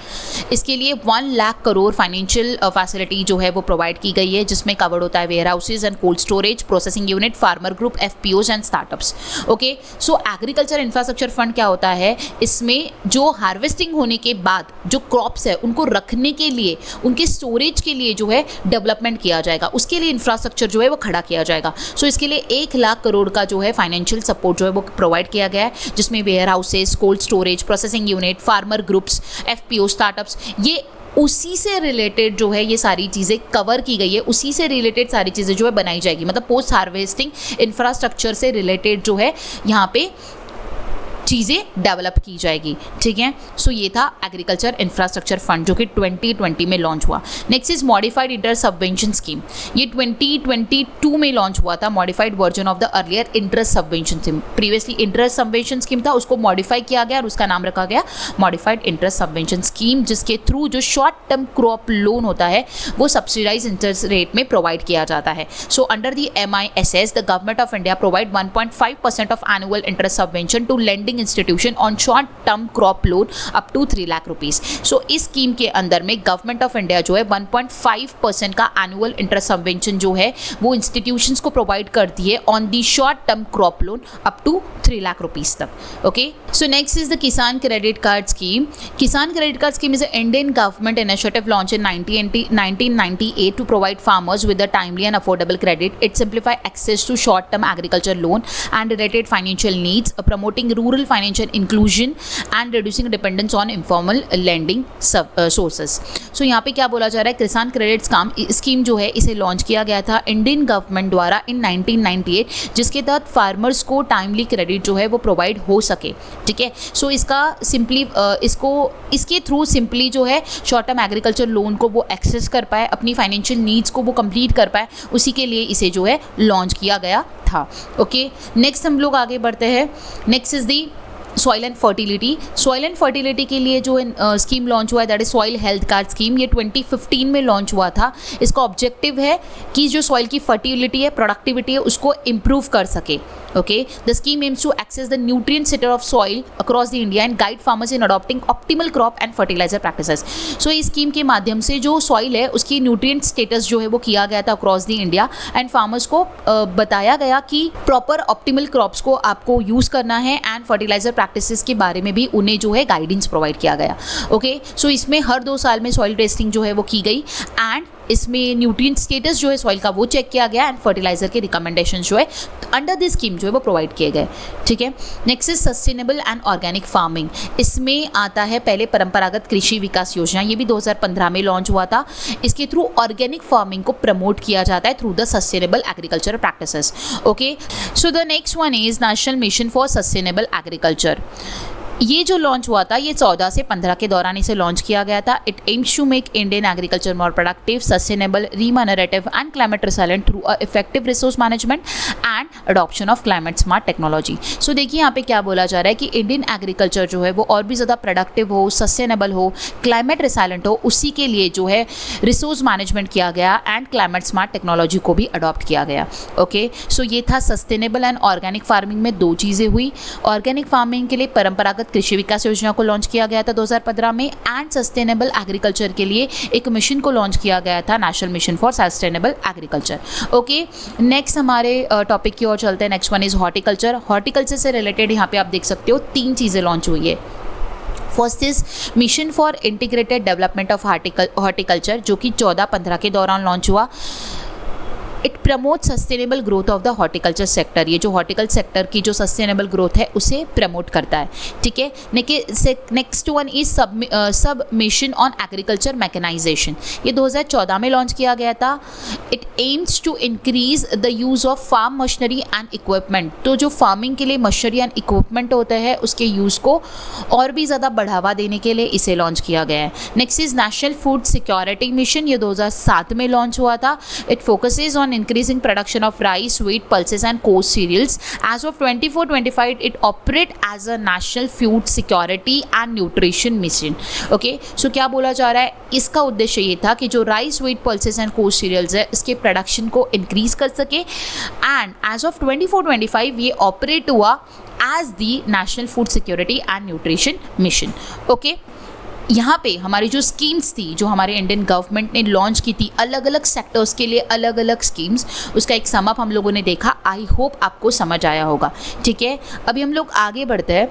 इसके लिए 1 लाख करोड़ फाइनेंशियल फैसिलिटी जो है वो प्रोवाइड की गई है, जिसमें कवर्ड होता है warehouses and cold storage, processing unit, farmer group, FPOs and startups. Okay, so agriculture infrastructure fund क्या होता है, इसमें जो हार्वेस्टिंग होने के बाद जो क्रॉप्स है उनको रखने के लिए, उनके स्टोरेज के लिए जो है डेवलपमेंट किया जाएगा, उसके लिए इंफ्रास्ट्रक्चर जो है वो खड़ा किया जाएगा। सो इसके लिए 1 लाख करोड़ का जो है फाइनेंशियल सपोर्ट जो है वो प्रोवाइड किया गया है, जिसमें warehouses, cold storage, processing unit, farmer groups, FPO, startups, ये उसी से रिलेटेड जो है ये सारी चीज़ें कवर की गई है, उसी से रिलेटेड सारी चीज़ें जो है बनाई जाएगी। मतलब पोस्ट हार्वेस्टिंग इंफ्रास्ट्रक्चर से रिलेटेड जो है यहाँ पे चीज़ें डेवलप की जाएगी, ठीक है। सो ये था एग्रीकल्चर इंफ्रास्ट्रक्चर फंड जो कि 2020 में लॉन्च हुआ। Next is modified inter subvention scheme. ये 2022 में लॉन्च हुआ था, modified version of the earlier interest subvention scheme. Previously interest subvention scheme था, उसको मॉडिफाई किया गया और उसका नाम रखा गया मॉडिफाइड इंटरेस्ट सबवेंशन स्कीम, जिसके थ्रू जो शॉर्ट टर्म क्रॉप लोन होता है वो सब्सिडाइज इंटरेस्ट रेट में प्रोवाइड किया जाता है। So under the MISS the government of India provide 1.5% of annual interest subvention to lending institution on short term crop loan up to 3 lakh rupees. So इस स्कीम के अंदर में गवर्नमेंट ऑफ इंडिया जो है 1.5% का एनुअल इंटरेस्ट सबवेंशन जो है वो इंस्टीट्यूशंस को प्रोवाइड करती है on the short term crop loan up to 3 lakh rupees तक। Okay, so next is the Kisan credit card scheme. Kisan credit card scheme is a Indian government initiative launch in 1998 to provide farmers with the timely and affordable credit. It simplify access to short term agriculture loan and related financial needs, promoting rural financial inclusion and reducing dependence on informal lending sources. So यहाँ पे क्या बोला जा रहा है, किसान क्रेडिट स्कीम जो है इसे लॉन्च किया गया था इंडियन गवर्नमेंट द्वारा इन 1998, जिसके तहत फार्मर्स को टाइमली क्रेडिट जो है वो प्रोवाइड हो सके, ठीक है। सो इसका सिंपली इसके थ्रू सिंपली जो है शॉर्ट टर्म एग्रीकल्चर लोन को वो एक्सेस कर पाए, अपनी फाइनेंशियल नीड्स को वो कंप्लीट कर पाए, उसी के लिए इसे जो है लॉन्च किया गया था। ओके, नेक्स्ट हम लोग आगे बढ़ते हैं। Next is the soil and fertility. Soil and fertility के लिए जो स्कीम लॉन्च हुआ है that is soil health card scheme. ये 2015 में लॉन्च हुआ था। इसका ऑब्जेक्टिव है कि जो सॉइल की फर्टिलिटी है, प्रोडक्टिविटी है, उसको इम्प्रूव कर सके। Okay, the scheme aims to access the nutrient status of soil across the India and guide farmers in adopting optimal crop and fertilizer practices. So इस स्कीम के माध्यम से जो सॉइल है उसकी न्यूट्रिएंट स्टेटस जो है वो किया गया था across the India and farmers को बताया गया कि प्रॉपर ऑप्टिमल क्रॉप्स को आपको यूज़ करना है एंड फर्टिलाइजर प्रैक्टिसेस के बारे में भी उन्हें जो है गाइडेंस प्रोवाइड किया गया। ओके, सो इसमें हर 2 साल में सॉइल टेस्टिंग जो है वो की गई एंड इसमें न्यूट्रिएंट स्टेटस जो है सॉइल का वो चेक किया गया एंड फर्टिलाइजर के रिकमेंडेशन जो है अंडर दिस स्कीम जो है वो प्रोवाइड किए गए, ठीक है। Next is sustainable and organic farming. इसमें आता है पहले परंपरागत कृषि विकास योजना, ये भी 2015 में लॉन्च हुआ था। इसके थ्रू ऑर्गेनिक फार्मिंग को प्रमोट किया जाता है through the sustainable agriculture practices. Okay, so the next one is national mission for sustainable agriculture. ये जो लॉन्च हुआ था ये 14 से 15 के दौरान इसे लॉन्च किया गया था। It aims to make Indian agriculture more productive, sustainable, remunerative and climate resilient through a effective resource management and adoption of climate smart technology. So देखिए यहाँ पे क्या बोला जा रहा है कि इंडियन एग्रीकल्चर जो है वो और भी ज़्यादा प्रोडक्टिव हो, सस्टेनेबल हो, क्लाइमेट रिसिलेंट हो, उसी के लिए जो है रिसोर्स मैनेजमेंट किया गया एंड क्लाइमेट स्मार्ट टेक्नोलॉजी को भी अडॉप्ट किया गया। ओके, सो ये था सस्टेनेबल एंड ऑर्गेनिक फार्मिंग में 2 चीज़ें हुई। ऑर्गेनिक फार्मिंग के लिए परंपरागत कृषि विकास योजना को लॉन्च किया गया था 2015 में एंड सस्टेनेबल एग्रीकल्चर के लिए एक मिशन को लॉन्च किया गया था, national mission for sustainable agriculture. Okay, next हमारे टॉपिक की ओर चलते हैं। Next one is horticulture. Horticulture से रिलेटेड यहाँ पे आप देख सकते हो 3 चीज़ें लॉन्च हुई है। First is mission for integrated development of horticulture जो कि 14-15 के दौरान लॉन्च हुआ। It promote sustainable growth of the horticulture sector. ये जो हॉर्टिकल्चर सेक्टर की जो सस्टेनेबल ग्रोथ है उसे प्रमोट करता है, ठीक है। Next one is sub mission on agriculture mechanisation. ये 2014 में लॉन्च किया गया था। It aims to increase the use of farm machinery and equipment. तो जो फार्मिंग के लिए मशीनरी एंड इक्विपमेंट होता है उसके यूज़ को और भी ज़्यादा बढ़ावा देने के लिए इसे लॉन्च किया गया है। Next is national food security mission. ये 2007 में लॉन्च हुआ था। It focuses on increasing production of rice, wheat, pulses and coarse cereals. As of 24-25, it operate as a national food security and nutrition mission. Okay, so क्या बोला जा रहा है, इसका उद्देश्य ये था कि जो rice, wheat, pulses and coarse cereals है इसके प्रोडक्शन को इंक्रीज कर सके एंड एज ऑफ 24-25 ये ऑपरेट हुआ as the national food security and nutrition mission. Okay, यहाँ पे हमारी जो स्कीम्स थी जो हमारे इंडियन गवर्नमेंट ने लॉन्च की थी अलग अलग सेक्टर्स के लिए अलग अलग स्कीम्स, उसका एक सम अप हम लोगों ने देखा. आई होप आपको समझ आया होगा. ठीक है, अभी हम लोग आगे बढ़ते हैं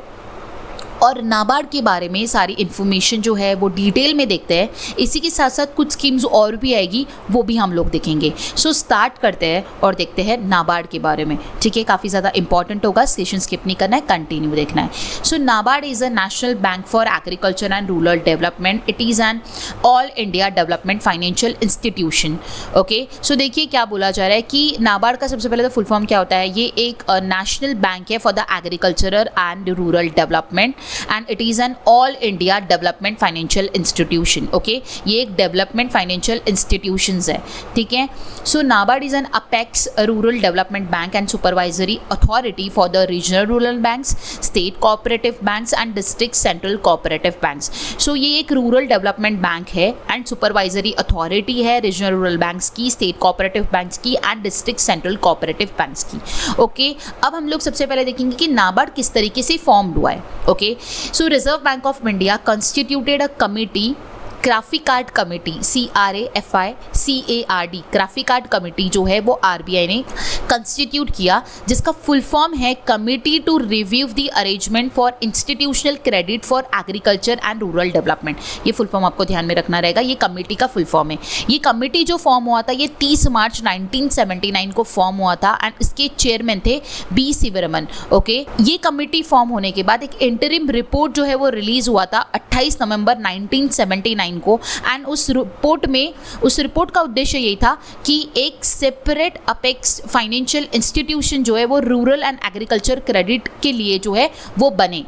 और नाबार्ड के बारे में सारी इन्फॉर्मेशन जो है वो डिटेल में देखते हैं. इसी के साथ साथ कुछ स्कीम्स और भी आएगी, वो भी हम लोग देखेंगे. सो स्टार्ट करते हैं और देखते हैं नाबार्ड के बारे में. ठीक है, काफ़ी ज़्यादा इंपॉर्टेंट होगा, सेशन स्किप नहीं करना है, कंटिन्यू देखना है. So NABARD is a national bank for agriculture and rural development. It is an all India development financial institution. Okay, so देखिए क्या बोला जा रहा है कि नाबार्ड का सबसे पहले तो फुल फॉर्म क्या होता है. ये एक नेशनल बैंक है for the agricultural and rural development and it is an all India development financial institution. Okay, ये एक development financial institutions है. ठीक है, so NABARD is an apex rural development bank and supervisory authority for the regional rural banks, state cooperative banks and district central cooperative banks. So ये एक rural development bank है and supervisory authority है regional rural banks की, state cooperative banks की and district central cooperative banks की. Okay, अब हम लोग सबसे पहले देखेंगे कि NABARD किस तरीके से फॉर्म्ड हुआ है. Okay, so Reserve Bank of India constituted a committee, CRAFICARD committee, CRAFICARD, CRAFICARD committee जो है वो RBI ने कंस्टिट्यूट किया, जिसका फुल फॉर्म है committee to review the arrangement for institutional credit for agriculture and rural development. ये फुल फॉर्म आपको ध्यान में रखना रहेगा, ये कमेटी का फुल फॉर्म है. ये कमेटी जो फॉर्म हुआ था ये 30 मार्च 1979 को फॉर्म हुआ था एंड इसके चेयरमैन थे B. सिवरमन. ओके, ये कमेटी फॉर्म होने के बाद एक इंटरिम रिपोर्ट जो है वो रिलीज हुआ था 28 नवंबर 1979 को एंड उस रिपोर्ट का उद्देश्य यही था कि एक सेपरेट अपेक्स फाइनेंशियल इंस्टीट्यूशन जो है वो रूरल एंड एग्रीकल्चर क्रेडिट के लिए जो है वो बने.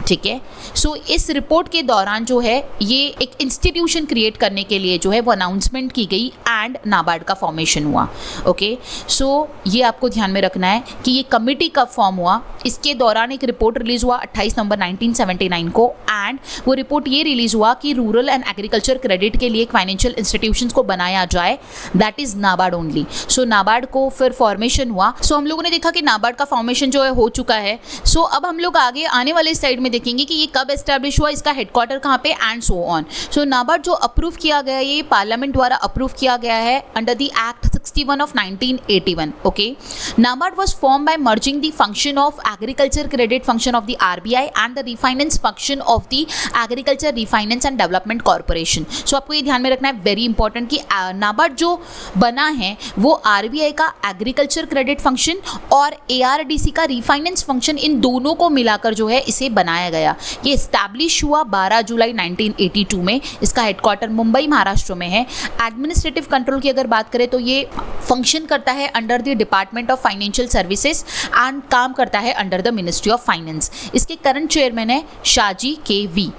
ठीक है, सो इस रिपोर्ट के दौरान जो है ये एक इंस्टीट्यूशन क्रिएट करने के लिए जो है वो अनाउंसमेंट की गई एंड नाबार्ड का फॉर्मेशन हुआ. ओके, सो ये आपको ध्यान में रखना है कि ये कमेटी कब फॉर्म हुआ. इसके दौरान एक रिपोर्ट रिलीज हुआ 28 नवंबर 1979 को एंड वो रिपोर्ट ये रिलीज हुआ कि रूरल एंड एग्रीकल्चर क्रेडिट के लिए फाइनेंशियल इंस्टीट्यूशंस को बनाया जाए, दैट इज नाबार्ड ओनली. सो नाबार्ड को फिर फॉर्मेशन हुआ. सो हम लोगों ने देखा कि नाबार्ड का फॉर्मेशन जो है हो चुका है. सो अब हम लोग आगे आने वाले स्लाइड में देखेंगे कि ये कब एस्टैब्लिश हुआ, इसका हेडक्वार्टर कहाँ पे एंड सो ऑन. सो नाबार्ड जो अप्रूव किया गया है ये पार्लियामेंट द्वारा अप्रूव किया गया है under the act 61 of 1981. Okay, NABARD was formed by merging the function of agriculture credit function of the RBI and the refinance function of the agriculture refinance and development corporation. So आपको ये ध्यान में रखना है, वेरी इंपॉर्टेंट, कि NABARD जो बना है वो RBI का एग्रीकल्चर क्रेडिट फंक्शन और ARDC का रिफाइनेंस फंक्शन, इन दोनों को मिलाकर जो है इसे बनाया गया. ये एस्टैब्लिश हुआ 12 जुलाई 1982 में. इसका हेडक्वार्टर मुंबई महाराष्ट्र में है. एडमिनिस्ट्रेटिव कंट्रोल की अगर बात करें तो ये फंक्शन करता है under the department of financial services and काम करता है under the ministry of finance. इसके करंट चेयरमैन है शाहजी KV.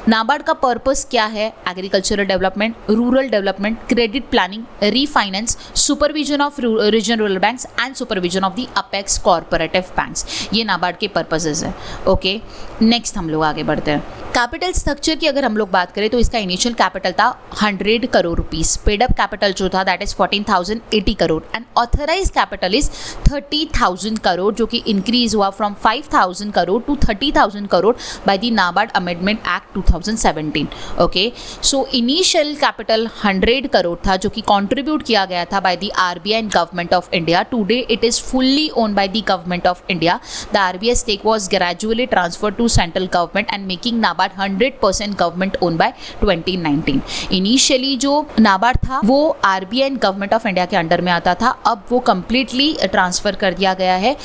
नाबार्ड का पर्पस क्या है? Agricultural development, rural development, credit planning, refinance, supervision of regional rural banks and supervision of the apex corporative banks. ये नाबार्ड के पर्पसेस है. ओके, नेक्स्ट हम लोग आगे बढ़ते हैं. कैपिटल स्ट्रक्चर की अगर हम लोग बात करें तो इसका इनिशियल कैपिटल था 100 crore rupees. Paid up capital जो था that is 14,080 crore and authorise capital is 30,000 crore, जो कि इंक्रीज हुआ from 5,000 crore to 30,000 crore by the NABARD amendment act 2017. Okay, so initial capital 100 crore था जो कि कंट्रीब्यूट किया गया था by the RBI and government of India. Today it is fully owned by the government of India. The RBI stake was gradually transferred to central government and making NABARD 100% government own by 2019. Initially जो नाबार्ड था वो RBI and government of India के अंडर में आता था. अब वो कंप्लीटली ट्रांसफर कर दिया गया है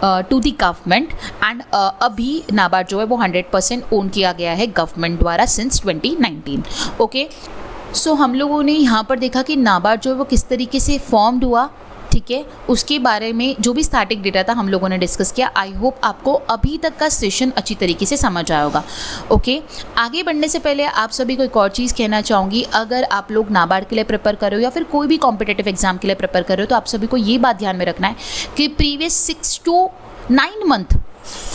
टू द गवर्नमेंट एंड अभी नाबार्ड जो है वो 100% ओन किया गया है गवर्नमेंट द्वारा सिंस 2019. ओके, सो हम लोगों ने यहाँ पर देखा कि नाबार्ड जो है वो किस तरीके से फॉर्म्ड हुआ. ठीक है, उसके बारे में जो भी स्टैटिक डेटा था हम लोगों ने डिस्कस किया। आई होप आपको अभी तक का सेशन अच्छी तरीके से समझ आया होगा। ओके, आगे बढ़ने से पहले आप सभी को एक और चीज़ कहना चाहूँगी, अगर आप लोग नाबार्ड के लिए प्रिपेयर कर रहे हो या फिर कोई भी कॉम्पिटेटिव एग्जाम के लिए प्रिपेयर कर रहे हो तो आप सभी को ये बात ध्यान में रखना है कि previous 6 to 9 month,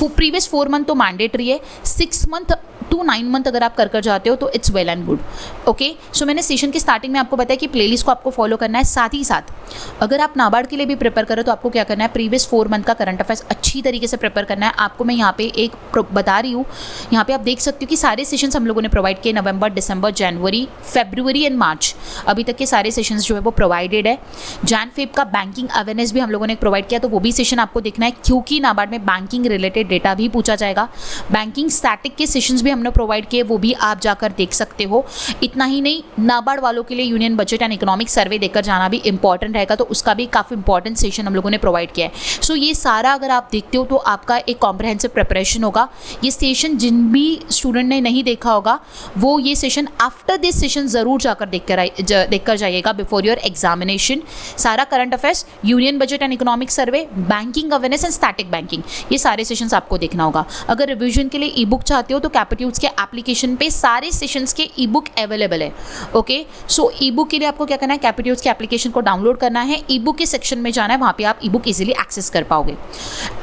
previous 4 month तो मैंडेटरी है, 6 मंथ to 9 मंथ अगर आप कर जाते हो तो it's well and good. Okay, so मैंने सेशन की स्टार्टिंग में आपको बताया कि प्लेलिस्ट को आपको फॉलो करना है। साथ ही साथ अगर आप नाबार्ड के लिए भी प्रिपेयर करो तो आपको क्या करना है, प्रीवियस 4 मंथ का करंट अफेयर्स अच्छी तरीके से प्रिपेयर करना है। आपको मैं यहाँ पे एक बता रही हूँ, यहाँ पे आप देख सकते हो कि सारे सेशंस हम लोगों ने प्रोवाइड किए, नवंबर, दिसंबर, जनवरी, फरवरी एंड मार्च, अभी तक के सारे सेशंस जो है वो प्रोवाइडेड है। जैन फेब का बैंकिंग अवेयरनेस भी हम लोगों ने प्रोवाइड किया, तो वो भी सेशन आपको देखना है क्योंकि नाबार्ड में बैंकिंग रिलेटेड डेटा भी पूछा जाएगा। बैंकिंग स्टैटिक के सेशंस भी हमने प्रोवाइड किए, वो भी आप जाकर देख सकते हो। इतना ही नहीं, नाबार्ड वालों के लिए union budget and economic survey देकर जाना भी इंपॉर्टेंट रहेगा, तो उसका भी काफ़ी इंपॉर्टेंट सेशन हम लोगों ने प्रोवाइड किया है। सो ये सारा अगर आप देखते हो तो आपका एक कॉम्प्रहेंसिव प्रिपरेशन होगा। ये सेशन जिन भी स्टूडेंट ने नहीं देखा होगा वो ये सेशन आफ्टर दिस सेशन ज़रूर जाकर देखकर जाइएगा बिफोर योर एग्जामिनेशन। सारा current affairs, union budget and economic survey, banking awareness and static banking, ये सारे सेशंस आपको देखना होगा। अगर रिविजन के लिए ई बुक चाहते हो तो कैपिट्यूड्स के एप्लीकेशन पे सारे सेशंस के ई बुक अवेलेबल है। ओके, सो ई बुक के लिए आपको क्या करना है, कैपिट्यूड्स के एप्लीकेशन को डाउनलोड करना है, ई बुक के सेक्शन में जाना है, वहाँ पे आप ई बुक इजीली एक्सेस कर पाओगे।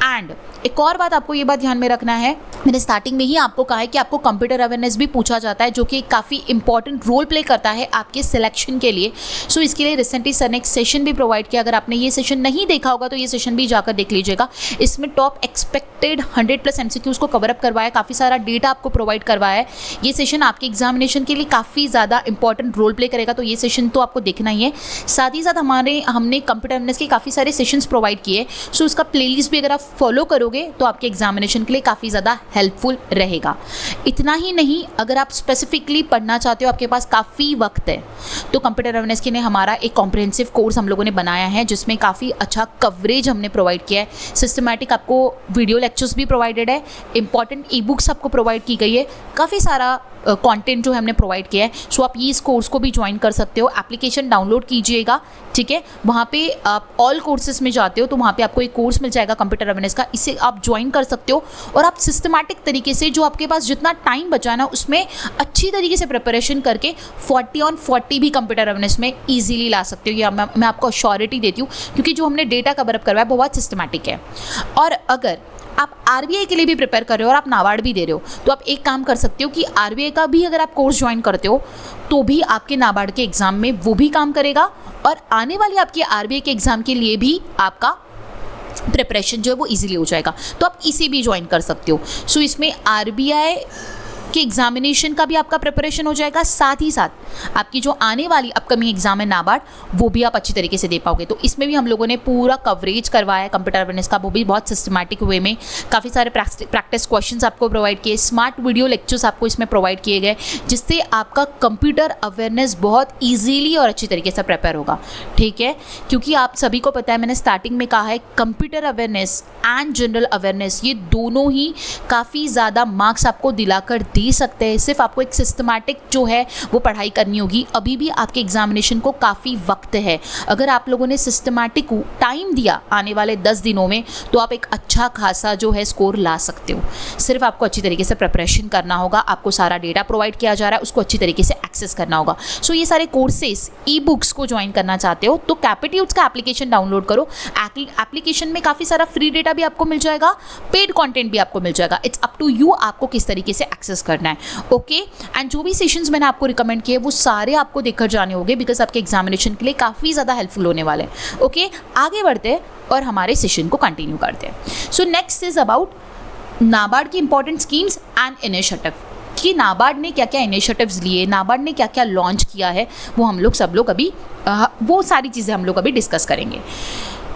एंड एक और बात आपको ये बात ध्यान में रखना है, मैंने स्टार्टिंग में ही आपको कहा है कि आपको कंप्यूटर अवेयरनेस भी पूछा जाता है जो कि काफ़ी इंपॉर्टेंट रोल प्ले करता है आपके सिलेक्शन के लिए। सो इसके लिए रिसेंटली सर ने एक सेशन भी प्रोवाइड किया। अगर आपने ये सेशन नहीं देखा होगा तो ये सेशन भी जाकर देख लीजिएगा। इसमें टॉप एक्सपेक्टेड 100+ MCQs को कवर अप करवाया, काफ़ी सारा डेटा आपको प्रोवाइड करवाया है। ये सेशन आपके एग्जामिनेशन के लिए काफ़ी ज़्यादा इंपॉर्टेंट रोल प्ले करेगा, तो ये सेशन तो आपको देखना ही है। साथ ही साथ हमने कंप्यूटर अवेयरनेस के काफ़ी सारे सेशंस प्रोवाइड किए, सो उसका प्लेलिस्ट भी अगर आप फॉलो करोगे तो आपके एग्जामिनेशन के लिए काफ़ी ज़्यादा हेल्पफुल रहेगा। इतना ही नहीं, अगर आप स्पेसिफिकली पढ़ना चाहते हो, आपके पास काफ़ी वक्त है, तो कंप्यूटर अवेयरनेस के लिए हमारा एक कॉम्प्रिहेंसिव कोर्स हम लोगों ने बनाया है जिसमें काफ़ी अच्छा कवरेज हमने प्रोवाइड किया है। सिस्टमैटिक आपको वीडियो लेक्चर्स भी प्रोवाइडेड है, इंपॉर्टेंट ई बुक्स आपको प्रोवाइड की गई है, काफ़ी सारा कंटेंट जो है हमने प्रोवाइड किया है। सो आप ये इस कोर्स को भी ज्वाइन कर सकते हो। एप्लीकेशन डाउनलोड कीजिएगा, ठीक है, वहाँ पे आप ऑल कोर्सेज में जाते हो तो वहाँ पे आपको एक कोर्स मिल जाएगा कंप्यूटर अवेयरनेस का, इसे आप ज्वाइन कर सकते हो और आप सिस्टमैटिक तरीके से जो आपके पास जितना टाइम बचा है ना उसमें अच्छी तरीके से प्रिपरेशन करके 40 on 40 भी कंप्यूटर अवेयरनेस में ईजिली ला सकते हो। ये मैं आपको अश्योरिटी देती हूँ क्योंकि जो हमने डेटा कवर अप करवाया बहुत सिस्टमैटिक है। और अगर आप आरबीआई के लिए भी प्रिपेयर कर रहे हो और आप नाबार्ड भी दे रहे हो तो आप एक काम कर सकते हो कि आरबीआई का भी अगर आप कोर्स ज्वाइन करते हो तो भी आपके नाबार्ड के एग्ज़ाम में वो भी काम करेगा और आने वाली आपकी आरबीआई के एग्ज़ाम के लिए भी आपका प्रिपरेशन जो है वो इजीली हो जाएगा। तो आप इसे भी ज्वाइन कर सकते हो। सो इसमें आरबीआई के एग्जामिनेशन का भी आपका प्रिपरेशन हो जाएगा, साथ ही साथ आपकी जो आने वाली अपकमिंग एग्जाम है नाबार्ड वो भी आप अच्छी तरीके से दे पाओगे। तो इसमें भी हम लोगों ने पूरा कवरेज करवाया है कंप्यूटर अवेयरनेस का, वो भी बहुत सिस्टमैटिक वे में। काफ़ी सारे प्रैक्टिस क्वेश्चंस आपको प्रोवाइड किए, स्मार्ट वीडियो लेक्चर्स आपको इसमें प्रोवाइड किए गए जिससे आपका कंप्यूटर अवेयरनेस बहुत ईजीली और अच्छी तरीके से प्रिपेयर होगा, ठीक है। क्योंकि आप सभी को पता है, मैंने स्टार्टिंग में कहा है, computer awareness and general awareness ये दोनों ही काफ़ी ज़्यादा मार्क्स आपको दिलाकर दे सकते हैं। सिर्फ आपको एक सिस्टमैटिक जो है वो पढ़ाई करनी होगी। अभी भी आपके एग्जामिनेशन को काफ़ी वक्त है। अगर आप लोगों ने सिस्टमैटिक टाइम दिया आने वाले 10 दिनों में तो आप एक अच्छा खासा जो है स्कोर ला सकते हो। सिर्फ आपको अच्छी तरीके से प्रिपरेशन करना होगा, आपको सारा डेटा प्रोवाइड किया जा रहा है, उसको अच्छी तरीके से एक्सेस करना होगा। सो ये सारे कोर्सेज ई बुक्स को ज्वाइन करना चाहते हो तो कैपिट्यूड्स का एप्लीकेशन डाउनलोड करो। एप्लीकेशन में काफ़ी सारा फ्री डेटा भी आपको मिल जाएगा, पेड कॉन्टेंट भी आपको मिल जाएगा। इट्स अप टू यू आपको किस तरीके से एक्सेस करना है, ओके। एंड जो भी सेशंस मैंने आपको रिकमेंड किए वो सारे आपको देखकर जाने होंगे बिकॉज आपके एग्जामिनेशन के लिए काफ़ी ज़्यादा हेल्पफुल होने वाले हैं, ओके। आगे बढ़ते हैं और हमारे सेशन को कंटिन्यू करते हैं। सो नेक्स्ट इज अबाउट नाबार्ड की इंपॉर्टेंट स्कीम्स एंड इनिशिएटिव कि नाबार्ड ने क्या क्या इनिशिएटिव्स लिए, नाबार्ड ने क्या क्या लॉन्च किया है, वो हम लोग सब लोग अभी वो सारी चीज़ें हम लोग अभी डिस्कस करेंगे।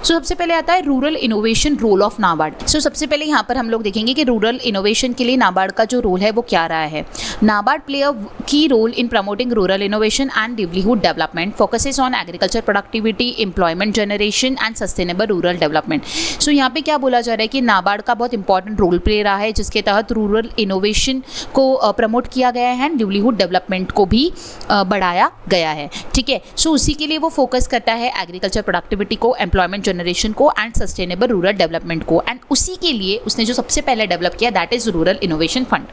सबसे पहले आता है rural innovation role of NABARD. सबसे पहले यहाँ पर हम लोग देखेंगे कि रूरल इनोवेशन के लिए नाबार्ड का जो रोल है वो क्या रहा है। NABARD play a key role in promoting rural innovation and livelihood development, focuses on agriculture productivity, employment generation and sustainable rural development. यहाँ पे क्या बोला जा रहा है कि नाबार्ड का बहुत इंपॉर्टेंट रोल प्ले रहा है, जिसके तहत रूरल इनोवेशन को प्रमोट किया गया है एंड लिवलीहुड डेवलपमेंट को भी बढ़ाया गया है। ठीक है, उसी के लिए वो फोकस करता है एग्रीकल्चर प्रोडक्टिविटी को, एम्प्लॉयमेंट जनरेशन को एंड सस्टेनेबल रूरल डेवलपमेंट को, एंड उसी के लिए उसने जो सबसे पहले डेवलप किया that is rural innovation fund.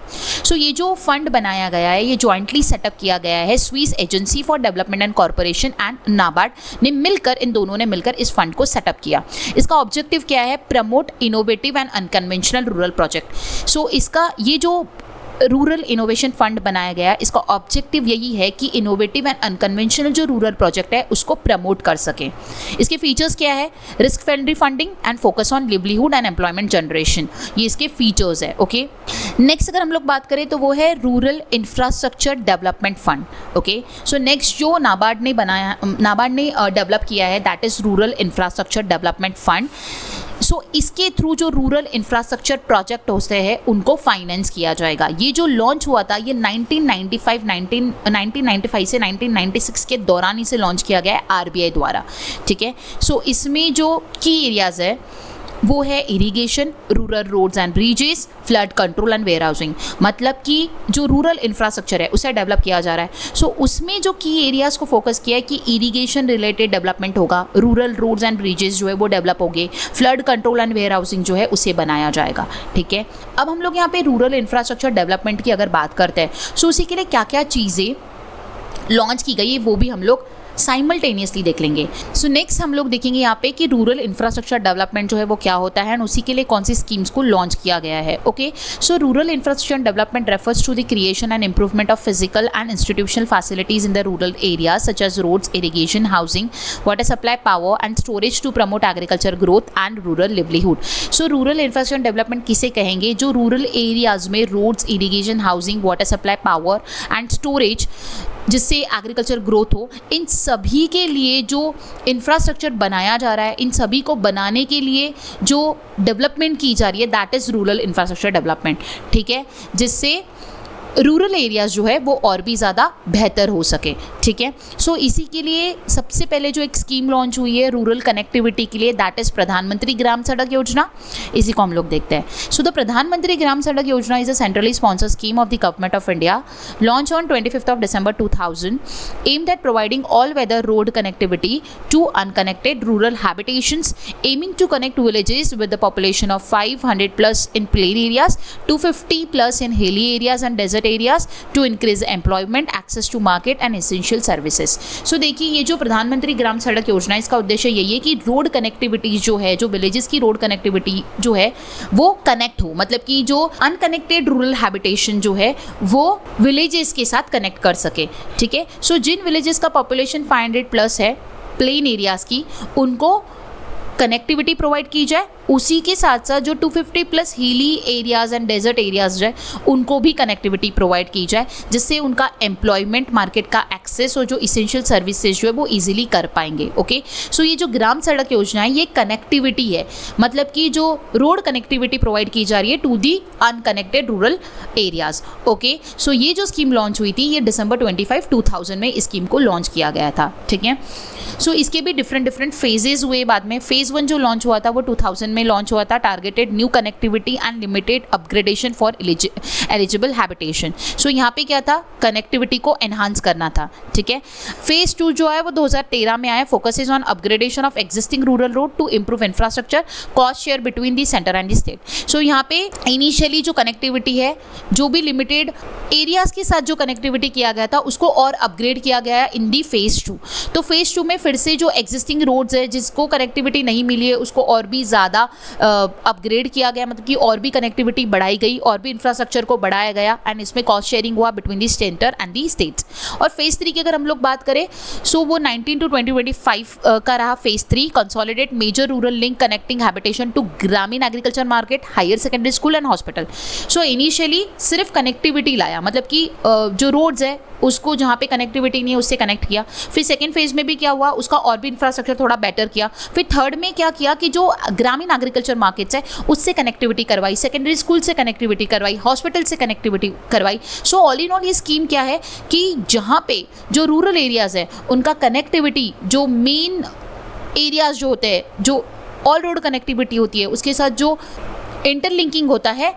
ये जो फंड बनाया गया है ये जॉइंटली सेटअप किया गया है Swiss agency for development and corporation and NABARD ने मिलकर, इन दोनों ने मिलकर इस फंड को सेटअप किया। इसका ऑब्जेक्टिव क्या है? Promote innovative and unconventional rural project. इसका ये जो रूरल इनोवेशन फंड बनाया गया, इसका ऑब्जेक्टिव यही है कि इनोवेटिव एंड अनकन्वेंशनल जो रूरल प्रोजेक्ट है उसको प्रमोट कर सके। इसके फीचर्स क्या है? Risk friendly funding and focus on livelihood and employment generation, ये इसके फीचर्स है। ओके, नेक्स्ट अगर हम लोग बात करें तो वो है rural infrastructure development fund. Okay, next जो नाबार्ड ने डेवलप किया है that is rural infrastructure development fund. इसके थ्रू जो रूरल इंफ्रास्ट्रक्चर प्रोजेक्ट होते हैं उनको फाइनेंस किया जाएगा। ये जो लॉन्च हुआ था ये 1995 से 1996 के दौरान इसे लॉन्च किया गया है आरबीआई द्वारा। ठीक है, इसमें जो की एरियाज है वो है irrigation, rural roads and bridges, flood control and warehousing. मतलब कि जो रूरल इंफ्रास्ट्रक्चर है उसे डेवलप किया जा रहा है। उसमें जो की एरियाज़ को फोकस किया है कि इरिगेशन रिलेटेड डेवलपमेंट होगा, रूरल रोड्स एंड ब्रिजेस जो है वो डेवलप होंगे, flood control and warehousing जो है उसे बनाया जाएगा। ठीक है, अब हम लोग यहाँ पे रूरल इंफ्रास्ट्रक्चर डेवलपमेंट की अगर बात करते हैं उसी के लिए क्या क्या चीज़ें लॉन्च की गई है वो भी हम लोग साइमल्टेनियसली देख लेंगे। नेक्स्ट हम लोग देखेंगे यहाँ पे कि रूरल इंफ्रास्ट्रक्चर डेवलपमेंट जो है वो क्या होता है एंड उसी के लिए कौन सी स्कीम्स को लॉन्च किया गया है। Okay, rural infrastructure development refers to the creation and improvement of physical and institutional facilities in the rural areas such as roads, irrigation, housing, water supply, power and storage to promote agriculture growth and rural livelihood. Rural infrastructure development किसे कहेंगे? जो रूरल एरियाज में roads, irrigation, housing, water supply, power and storage जिससे एग्रीकल्चर ग्रोथ हो, इन सभी के लिए जो इंफ्रास्ट्रक्चर बनाया जा रहा है, इन सभी को बनाने के लिए जो डेवलपमेंट की जा रही है that is rural infrastructure development. ठीक है, जिससे रूरल एरियाज जो है वो और भी ज़्यादा बेहतर हो सके। ठीक है, इसी के लिए सबसे पहले जो एक स्कीम लॉन्च हुई है रूरल कनेक्टिविटी के लिए दैट इज़ प्रधानमंत्री ग्राम सड़क योजना। इसी को हम लोग देखते हैं। द प्रधानमंत्री ग्राम सड़क योजना is a centrally sponsored scheme of the government of India launch on 25 December 2000 aimed at providing all-weather road connectivity to unconnected rural habitations, aiming to connect villages with the population of 500 plus in plain areas, 250 plus in hilly areas and desert areas to increase employment, access to market and essential services। देखिए ये जो प्रधानमंत्री ग्राम सड़क योजना इसका उद्देश्य यही है कि रोड कनेक्टिविटी जो है, जो विलेजेस की रोड कनेक्टिविटी जो है वो कनेक्ट हो, मतलब कि जो अनकनेक्टेड रूरल हैबिटेशन जो है वो विलेजेस के साथ कनेक्ट कर सके। ठीक है, जिन विलेजेस का पॉपुलेशन 500 प्लस है प्लेन एरियाज की, उनको कनेक्टिविटी प्रोवाइड की जाए, उसी के साथ साथ जो 250 plus hilly areas and desert areas जो है उनको भी कनेक्टिविटी प्रोवाइड की जाए, जिससे उनका एम्प्लॉयमेंट, मार्केट का एक्सेस और जो इसेंशियल सर्विसेज जो है वो इजीली कर पाएंगे। ओके, ये जो ग्राम सड़क योजना है ये कनेक्टिविटी है, मतलब कि जो रोड कनेक्टिविटी प्रोवाइड की जा रही है to the unconnected rural areas. Okay, ये जो स्कीम लॉन्च हुई थी ये December 25, 2000 में इस स्कीम को लॉन्च किया गया था। ठीक है, इसके भी डिफरेंट फेजेस हुए बाद में। फेज 1 जो लॉन्च हुआ था वो 2000 में लॉन्च हुआ था, targeted new connectivity and limited upgradation for eligible habitation. यहाँ पे क्या था? कनेक्टिविटी को एनहांस करना था। ठीक है, फेज 2 जो है वो 2013 में आया, focuses on upgradation of existing rural road to improve infrastructure, cost share between the centre and the state. यहाँ पे इनिशियली जो कनेक्टिविटी है, जो भी लिमिटेड एरियाज के साथ जो कनेक्टिविटी किया गया था उसको और अपग्रेड किया गया इन दी फेज 2। तो फेज 2 में फिर से जो एग्जिस्टिंग रोड्स है जिसको कनेक्टिविटी नहीं मिली है उसको और भी ज़्यादा अपग्रेड किया गया, मतलब कि और भी कनेक्टिविटी बढ़ाई गई, और भी इंफ्रास्ट्रक्चर को बढ़ाया गया एंड इसमें कॉस्ट शेयरिंग हुआ between the centre and the states. और फेज 3 की अगर हम लोग बात करें वो 19 to 2025 का रहा। Phase 3 consolidate major rural link connecting habitation to Gramin agriculture market, higher secondary school and hospital. Initially सिर्फ कनेक्टिविटी लाया, मतलब कि जो रोड्स है उसको जहाँ पे कनेक्टिविटी नहीं है उससे कनेक्ट किया। फिर सेकेंड फेज में भी क्या हुआ, उसका और भी इंफ्रास्ट्रक्चर थोड़ा बेटर किया। फिर थर्ड में क्या किया कि जो ग्रामीण एग्रीकल्चर मार्केट्स है उससे कनेक्टिविटी करवाई, सेकेंडरी स्कूल से कनेक्टिविटी करवाई, हॉस्पिटल से कनेक्टिविटी करवाई। सो ऑल इन ऑल ये स्कीम क्या है कि जहाँ पे जो रूरल एरियाज़ है उनका कनेक्टिविटी, जो मेन एरियाज़ जो होते हैं, जो ऑल रोड कनेक्टिविटी होती है, उसके साथ जो इंटरलिंकिंग होता है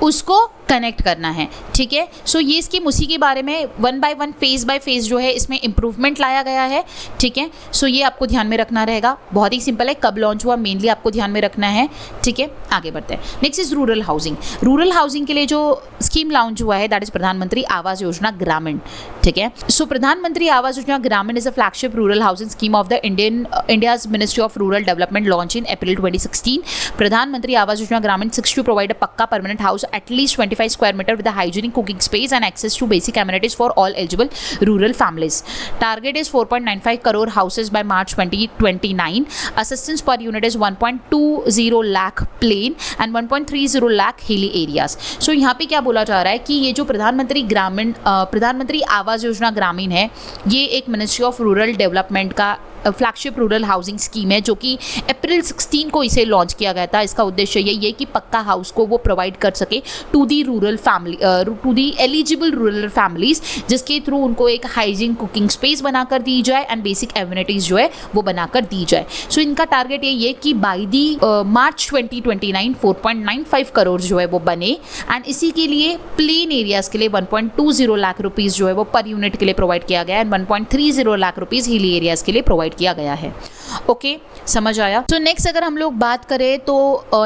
उसको कनेक्ट करना है। ठीक है, सो ये स्कीम उसी के बारे में one by one, phase by phase जो है इसमें इंप्रूवमेंट लाया गया है। ठीक है, सो ये आपको ध्यान में रखना रहेगा। बहुत ही सिंपल है, कब लॉन्च हुआ मेनली आपको ध्यान में रखना है। ठीक है, आगे बढ़ते हैं। Next is rural housing. Rural housing के लिए जो स्कीम लॉन्च हुआ है दैट इज प्रधानमंत्री आवास योजना ग्रामीण। ठीक है, सो प्रधानमंत्री आवास योजना ग्रामीण is a flagship rural housing scheme of the India's ministry of rural development launch in अप्रैल 2016। प्रधानमंत्री आवास योजना ग्रामीण seeks to provide a पक्का permanent house at least 25 square meter with a hygienic cooking space and access to basic amenities for all eligible rural families. Target is 4.95 crore houses by March 2029. Assistance per unit is 1.20 lakh plain and 1.30 lakh hilly areas. So यहाँ पे क्या बोला जा रहा है कि ये जो प्रधानमंत्री आवास योजना ग्रामीण है, ये एक मिनिस्ट्री ऑफ रूरल डेवलपमेंट का फ्लैगशिप रूरल हाउसिंग स्कीम है जो कि अप्रैल 16 को इसे लॉन्च किया गया था। इसका उद्देश्य यही है कि पक्का हाउस को वो प्रोवाइड कर सके to the eligible rural families, जिसके थ्रू उनको एक हाइजीन कुकिंग स्पेस बनाकर दी जाए एंड बेसिक एमिनिटीज जो है वो बनाकर दी जाए। सो इनका टारगेट यही है कि बाय दी मार्च 2029 4.95 करोड़ जो है वो बने एंड इसी के लिए प्लेन एरियाज के लिए 1.20 लाख रुपीज़ जो है वो पर यूनिट के लिए प्रोवाइड किया गया and 1.30 lakh rupees hilly areas के लिए प्रोवाइड किया गया है। ओके, समझ आया। तो नेक्स्ट अगर हम लोग बात करें तो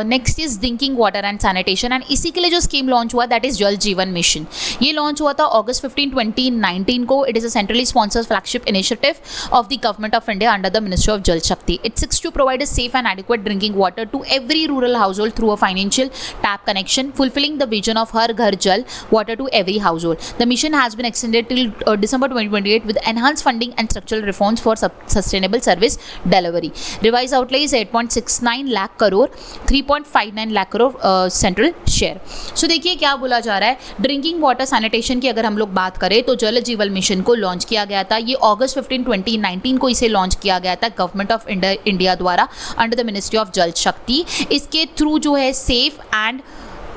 next is drinking water and sanitation and इसी के लिए जो स्कीम लॉन्च हुआ दैट इज जल जीवन मिशन। ये लॉन्च हुआ था अगस्त 15, 2019 को। It is a centrally sponsored flagship initiative of the government of India under the ministry of Jal Shakti. It seeks to provide a safe and adequate drinking water to every rural household through a financial tap connection, fulfilling the vision of Har Ghar Jal water to every household. The mission has been extended till December 2028 with enhanced funding and structural reforms for sustainable service delivery. Revised outlay is 8.69 lakh crore, 3.59 lakh crore central share. So देखिए क्या बोला जा रहा है, ड्रिंकिंग वाटर सैनिटेशन की अगर हम लोग बात करें तो जल जीवन मिशन को लॉन्च किया गया था। ये अगस्त 15, 2019 को इसे लॉन्च किया गया था गवर्नमेंट ऑफ इंडिया द्वारा under the ministry of Jal शक्ति। इसके थ्रू जो है सेफ एंड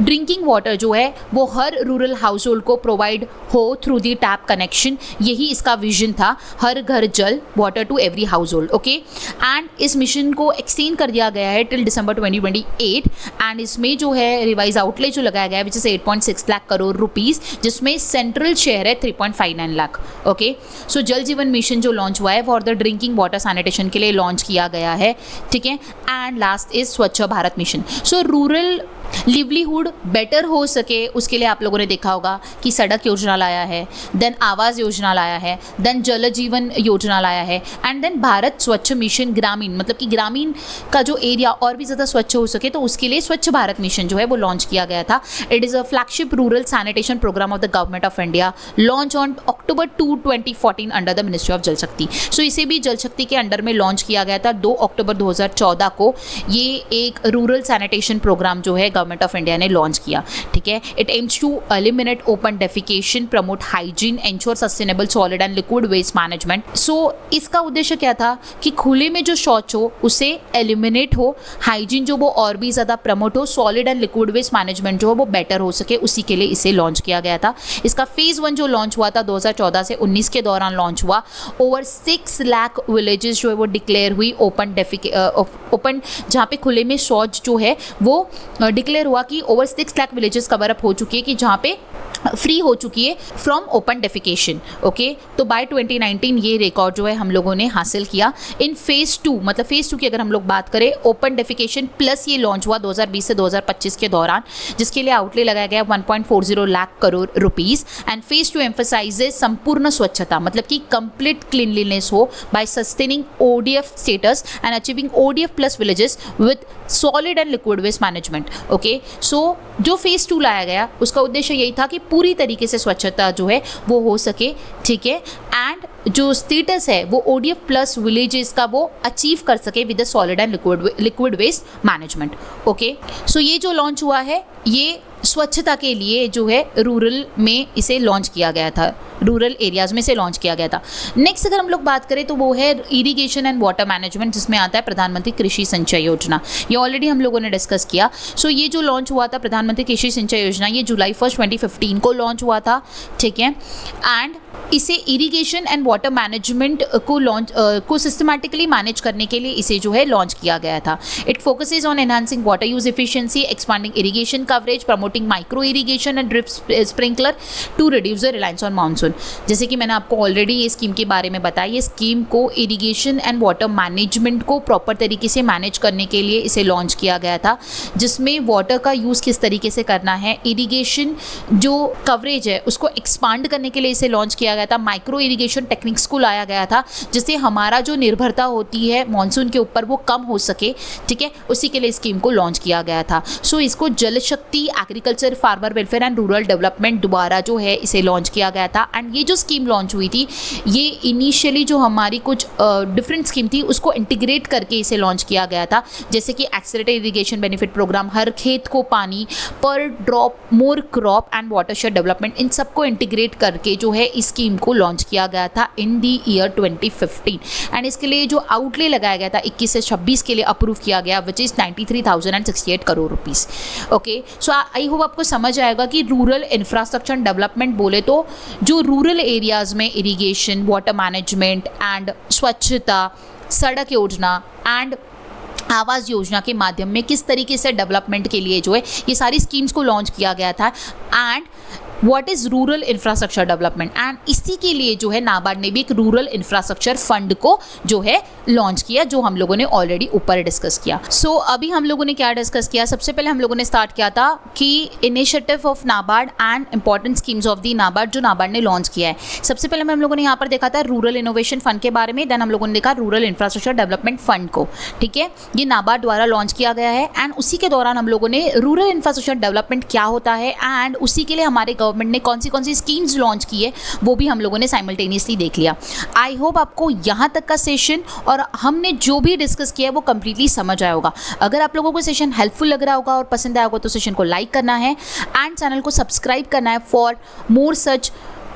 ड्रिंकिंग वाटर जो है वो हर रूरल हाउस होल्ड को प्रोवाइड हो थ्रू दी टैप कनेक्शन। यही इसका विजन था, Har Ghar Jal, water to every household. Okay, and इस मिशन को एक्सटेंड कर दिया गया है टिल दिसंबर 2028 एंड इसमें जो है रिवाइज आउटले जो लगाया गया है which is 8.6 lakh crore rupees, जिसमें सेंट्रल शेयर है 3.59 लाख। ओके, सो जल जीवन मिशन जो लॉन्च हुआ है for the drinking water sanitation के लिए लॉन्च किया गया है। ठीक है, एंड लास्ट इज स्वच्छ भारत मिशन। सो रूरल लिवलीहुड बेटर हो सके उसके लिए आप लोगों ने देखा होगा कि सड़क योजना लाया है, देन आवास योजना लाया है, देन जल जीवन योजना लाया है एंड देन भारत स्वच्छ मिशन ग्रामीण, मतलब कि ग्रामीण का जो एरिया और भी ज़्यादा स्वच्छ हो सके तो उसके लिए स्वच्छ भारत मिशन जो है वो लॉन्च किया गया था। It is a flagship rural sanitation programme of the government of India launch on October 2, 2014 under the ministry of Jal Shakti. सो इसे भी जल शक्ति के अंडर में लॉन्च किया गया था 2 अक्टूबर 2014 को। ये एक रूरल सैनिटेशन प्रोग्राम जो है गवर्नमेंट ऑफ इंडिया ने लॉन्च किया। ठीक है, it aims to eliminate open defecation, promote hygiene, ensure sustainable solid and liquid waste management. So इसका उद्देश्य क्या था कि खुले में जो शौच हो उसे एलिमिनेट हो, हाइजीन जो वो और भी ज़्यादा प्रमोट हो, solid and liquid waste management जो है वो बेटर हो सके, उसी के लिए इसे लॉन्च किया गया था। इसका फेज़ 1 जो लॉन्च हुआ था 2014 से 19 के दौरान लॉन्च हुआ। ओवर 6 लाख विलेजेस जो है वो डिक्लेयर हुई ओपन, जहाँ पे खुले में शौच जो है वो डिक्लेयर हुआ कि over 6 lakh villages cover up हो चुकी है, कि जहाँ पे फ्री हो चुकी है फ्रॉम ओपन डेफिकेशन। ओके, तो बाय 2019 ये रिकॉर्ड जो है हम लोगों ने हासिल किया। इन फेज़ 2, मतलब फेज़ 2 की अगर हम लोग बात करें, ओपन डेफिकेशन प्लस ये लॉन्च हुआ 2020 से 2025 के दौरान, जिसके लिए आउटले लगाया गया 1.40 lakh crore rupees. And phase 2 emphasises Sampoorna Swachhata, मतलब कि कंप्लीट क्लीनलीनेस हो by sustaining ODF status and achieving ODF plus villages with solid and liquid waste management. Okay, so जो फेज़ 2 लाया गया उसका उद्देश्य यही था कि पूरी तरीके से स्वच्छता जो है वो हो सके। ठीक है, एंड जो स्टेटस है वो ODF प्लस विलेजेस का वो अचीव कर सके with the solid and liquid waste management. Okay, so ये जो लॉन्च हुआ है ये स्वच्छता के लिए जो है रूरल में इसे लॉन्च किया गया था, रूरल एरियाज में इसे लॉन्च किया गया था। नेक्स्ट अगर हम लोग बात करें तो वो है इरिगेशन एंड वाटर मैनेजमेंट, जिसमें आता है प्रधानमंत्री कृषि सिंचाई योजना। ये ऑलरेडी हम लोगों ने डिस्कस किया। सो ये जो लॉन्च हुआ था प्रधानमंत्री कृषि सिंचाई योजना, ये जुलाई 1, 2015 को लॉन्च हुआ था, ठीक है। एंड इसे इरिगेशन एंड वाटर मैनेजमेंट को सिस्टमैटिकली मैनेज करने के लिए इसे जो है लॉन्च किया गया था। It focuses on enhancing water use efficiency, expanding irrigation coverage, promoting micro irrigation and drip sprinkler to reduce the reliance on monsoon. जैसे कि मैंने आपको ऑलरेडी ये स्कीम के बारे में बताया, ये स्कीम को इरिगेशन एंड वाटर मैनेजमेंट को प्रॉपर तरीके से मैनेज करने के लिए इसे लॉन्च किया गया था, जिसमें वाटर का यूज़ किस तरीके से करना है, इरिगेशन जो कवरेज है उसको एक्सपांड करने के लिए इसे लॉन्च किया गया था। माइक्रो इरिगेशन टेक्निक्स को लाया गया था, जिससे हमारा जो निर्भरता होती है मॉनसून के ऊपर वो कम हो सके, ठीक है, उसी के लिए स्कीम को लॉन्च किया गया था। सो इसको जल शक्ति, agriculture, farmer welfare and rural development द्वारा जो है इसे लॉन्च किया गया था। एंड ये जो स्कीम लॉन्च हुई थी, ये इनिशियली जो हमारी कुछ डिफरेंट स्कीम थी उसको इंटीग्रेट करके इसे लॉन्च किया गया था, जैसे कि accelerated irrigation benefit programme, Har Khet Ko Pani, per drop more crop and watershed development, इन सबको इंटीग्रेट करके जो है इस स्कीम को लॉन्च किया गया था इन दी ईयर 2015। एंड इसके लिए जो आउटले लगाया गया था 21 से 26 के लिए अप्रूव किया गया, which is 93,068 crore rupees. Okay, so I hope आपको समझ आएगा कि रूरल इंफ्रास्ट्रक्चर डेवलपमेंट बोले तो जो रूरल एरियाज में इरिगेशन, वाटर मैनेजमेंट एंड स्वच्छता, सड़क योजना एंड आवास योजना के माध्यम में किस तरीके से डेवलपमेंट के लिए जो है ये सारी स्कीम्स को लॉन्च किया गया था। And what is rural infrastructure development, and इसी के लिए जो है नाबार्ड ने भी एक रूरल इंफ्रास्ट्रक्चर फंड को जो है लॉन्च किया, जो हम लोगों ने ऑलरेडी ऊपर डिस्कस किया। सो अभी हम लोगों ने क्या डिस्कस किया, सबसे पहले हम लोगों ने स्टार्ट किया था कि initiative of NABARD and important schemes of the NABARD जो नाबार्ड ने लॉन्च किया है। सबसे पहले हम लोगों ने यहाँ पर देखा था रूरल इनोवेशन फंड के बारे में, देन हम लोगों ने देखा रूरल इंफ्रास्ट्रक्चर डेवलपमेंट फंड को, ठीक है, ये नाबार्ड द्वारा लॉन्च किया गया है। एंड उसी के दौरान हम लोगों ने रूरल इंफ्रास्ट्रक्चर डेवलपमेंट क्या होता है एंड उसी के लिए हमारे गवर्नमेंट ने कौन सी स्कीम्स लॉन्च की है वो भी हम लोगों ने साइमल्टेनियसली देख लिया। आई होप आपको यहाँ तक का सेशन और हमने जो भी डिस्कस किया है वो कंप्लीटली समझ आया होगा। अगर आप लोगों को सेशन हेल्पफुल लग रहा होगा और पसंद आया होगा तो सेशन को लाइक करना है एंड चैनल को सब्सक्राइब करना है for more such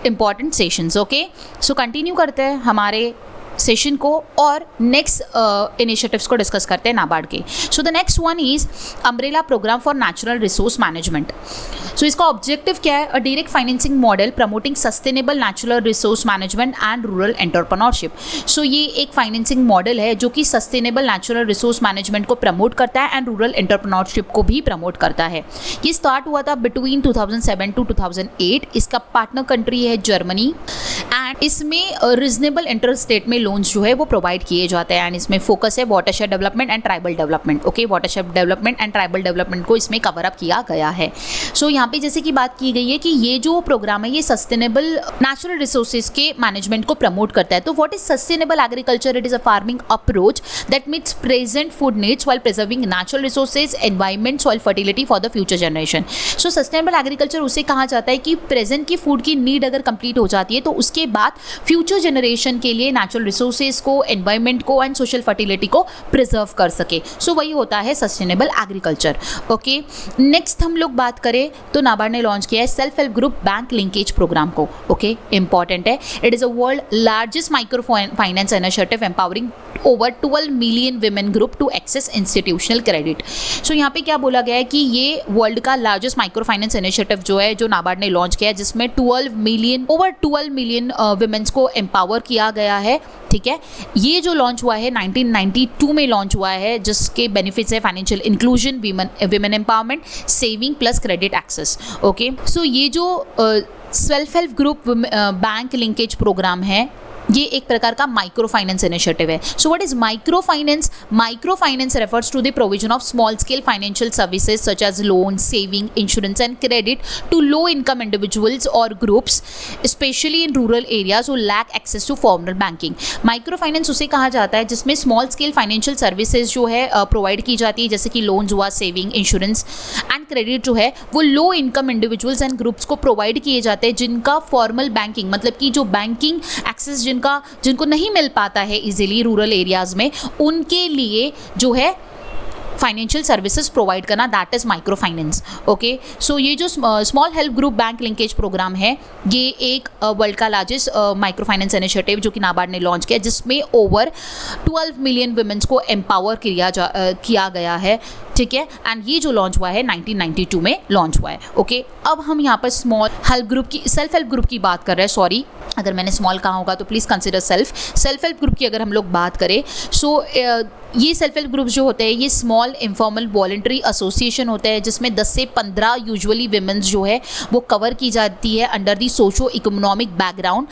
important sessions. Okay, so continue करते हैं हमारे सेशन को और नेक्स्ट इनिशिएटिव्स को डिस्कस करते हैं नाबार्ड के। So the next one is umbrella programme for natural resource management. So इसका ऑब्जेक्टिव क्या है, a direct financing model promoting sustainable natural resource management and rural entrepreneurship. So ये एक फाइनेंसिंग मॉडल है जो कि सस्टेनेबल नेचुरल रिसोर्स मैनेजमेंट को प्रमोट करता है एंड रूरल एंटरप्रेन्योरशिप को भी प्रमोट करता है। ये स्टार्ट हुआ था बिटवीन 2007 to 2008। इसका पार्टनर कंट्री है जर्मनी एंड इसमें रीजनेबल इंटरेस्ट रेट में लोन्स जो है वो प्रोवाइड किए जाते हैं। एंड इसमें फोकस है watershed development and tribal development. Okay, watershed development and tribal development को इसमें कवर अप किया गया है। सो यहाँ पे जैसे कि बात की गई है कि ये जो प्रोग्राम है ये सस्टेनेबल नेचुरल रिसोर्सेज के मैनेजमेंट को प्रमोट करता है। तो what is sustainable agriculture? It is a farming approach that meets present food needs while preserving natural resources, environment, soil fertility for the future generation. So sustainable agriculture उसे कहा जाता है कि प्रेजेंट की फूड की नीड अगर कंप्लीट हो जाती है तो उसके बाद फ्यूचर जनरेशन के लिए नेचुरल रिसोर्सेज को, एनवायरमेंट को एंड सोशल फर्टिलिटी को प्रिजर्व कर सके। सो वही होता है सस्टेनेबल एग्रीकल्चर। ओके, नेक्स्ट हम लोग बात करें तो नाबार्ड ने लॉन्च किया है self help group bank linkage programme को। ओके, इंपॉर्टेंट है। It is a world largest micro finance initiative empowering over 12 million women group to access institutional credit. So यहाँ पे क्या बोला गया है कि ये वर्ल्ड का लार्जेस्ट माइक्रो फाइनेंस इनिशिएटिव जो है जो नाबार्ड ने लॉन्च किया है, जिसमें ओवर 12 मिलियन विमेन्स को एम्पावर किया गया है। ठीक है, ये जो लॉन्च हुआ है 1992 में लॉन्च हुआ है, जिसके बेनिफिट्स है financial inclusion, women empowerment, saving plus credit access. Okay, so ये जो self help group bank linkage programme है ये एक प्रकार का माइक्रो फाइनेंस इनिशिएटिव है। So what is micro finance? Micro finance refers to the provision of small scale financial services such as loan, saving, insurance and credit to low income individuals और groups specially in rural areas who lack access to formal banking. Micro finance उसे कहा जाता है जिसमें स्मॉल स्केल फाइनेंशियल सर्विसेज जो है प्रोवाइड की जाती है, जैसे कि लोन्स हुआ, सेविंग, इंश्योरेंस एंड क्रेडिट जो है वो लो इनकम इंडिविजुअल्स एंड ग्रुप्स को प्रोवाइड किए जाते हैं जिनका फॉर्मल बैंकिंग मतलब कि जो बैंकिंग एक्सेस जिनको नहीं मिल पाता है इजीली रूरल एरियाज़ में, उनके लिए जो है फाइनेंशियल सर्विसेज प्रोवाइड करना, that is micro finance. Okay, so ये जो small help group bank linkage programme है, ये एक वर्ल्ड का लार्जेस्ट माइक्रो फाइनेंस इनिशिएटिव जो कि नाबार्ड ने लॉन्च किया, जिसमें ओवर 12 मिलियन वुमेन्स को एम्पावर किया गया है, ठीक है। एंड ये जो लॉन्च हुआ है 1992 में लॉन्च हुआ है। ओके, अब हम यहाँ पर स्मॉल हेल्प ग्रुप की, सेल्फ हेल्प ग्रुप की बात कर रहे हैं। सॉरी, अगर मैंने स्मॉल कहा होगा तो please consider self help group की अगर हम लोग बात करें, सो ये सेल्फ हेल्प ग्रुप्स जो होते हैं ये स्मॉल इनफॉर्मल वॉलंटरी एसोसिएशन होते हैं, जिसमें 10 से 15 यूजुअली विमेंस जो है वो कवर की जाती है under the socio economic background,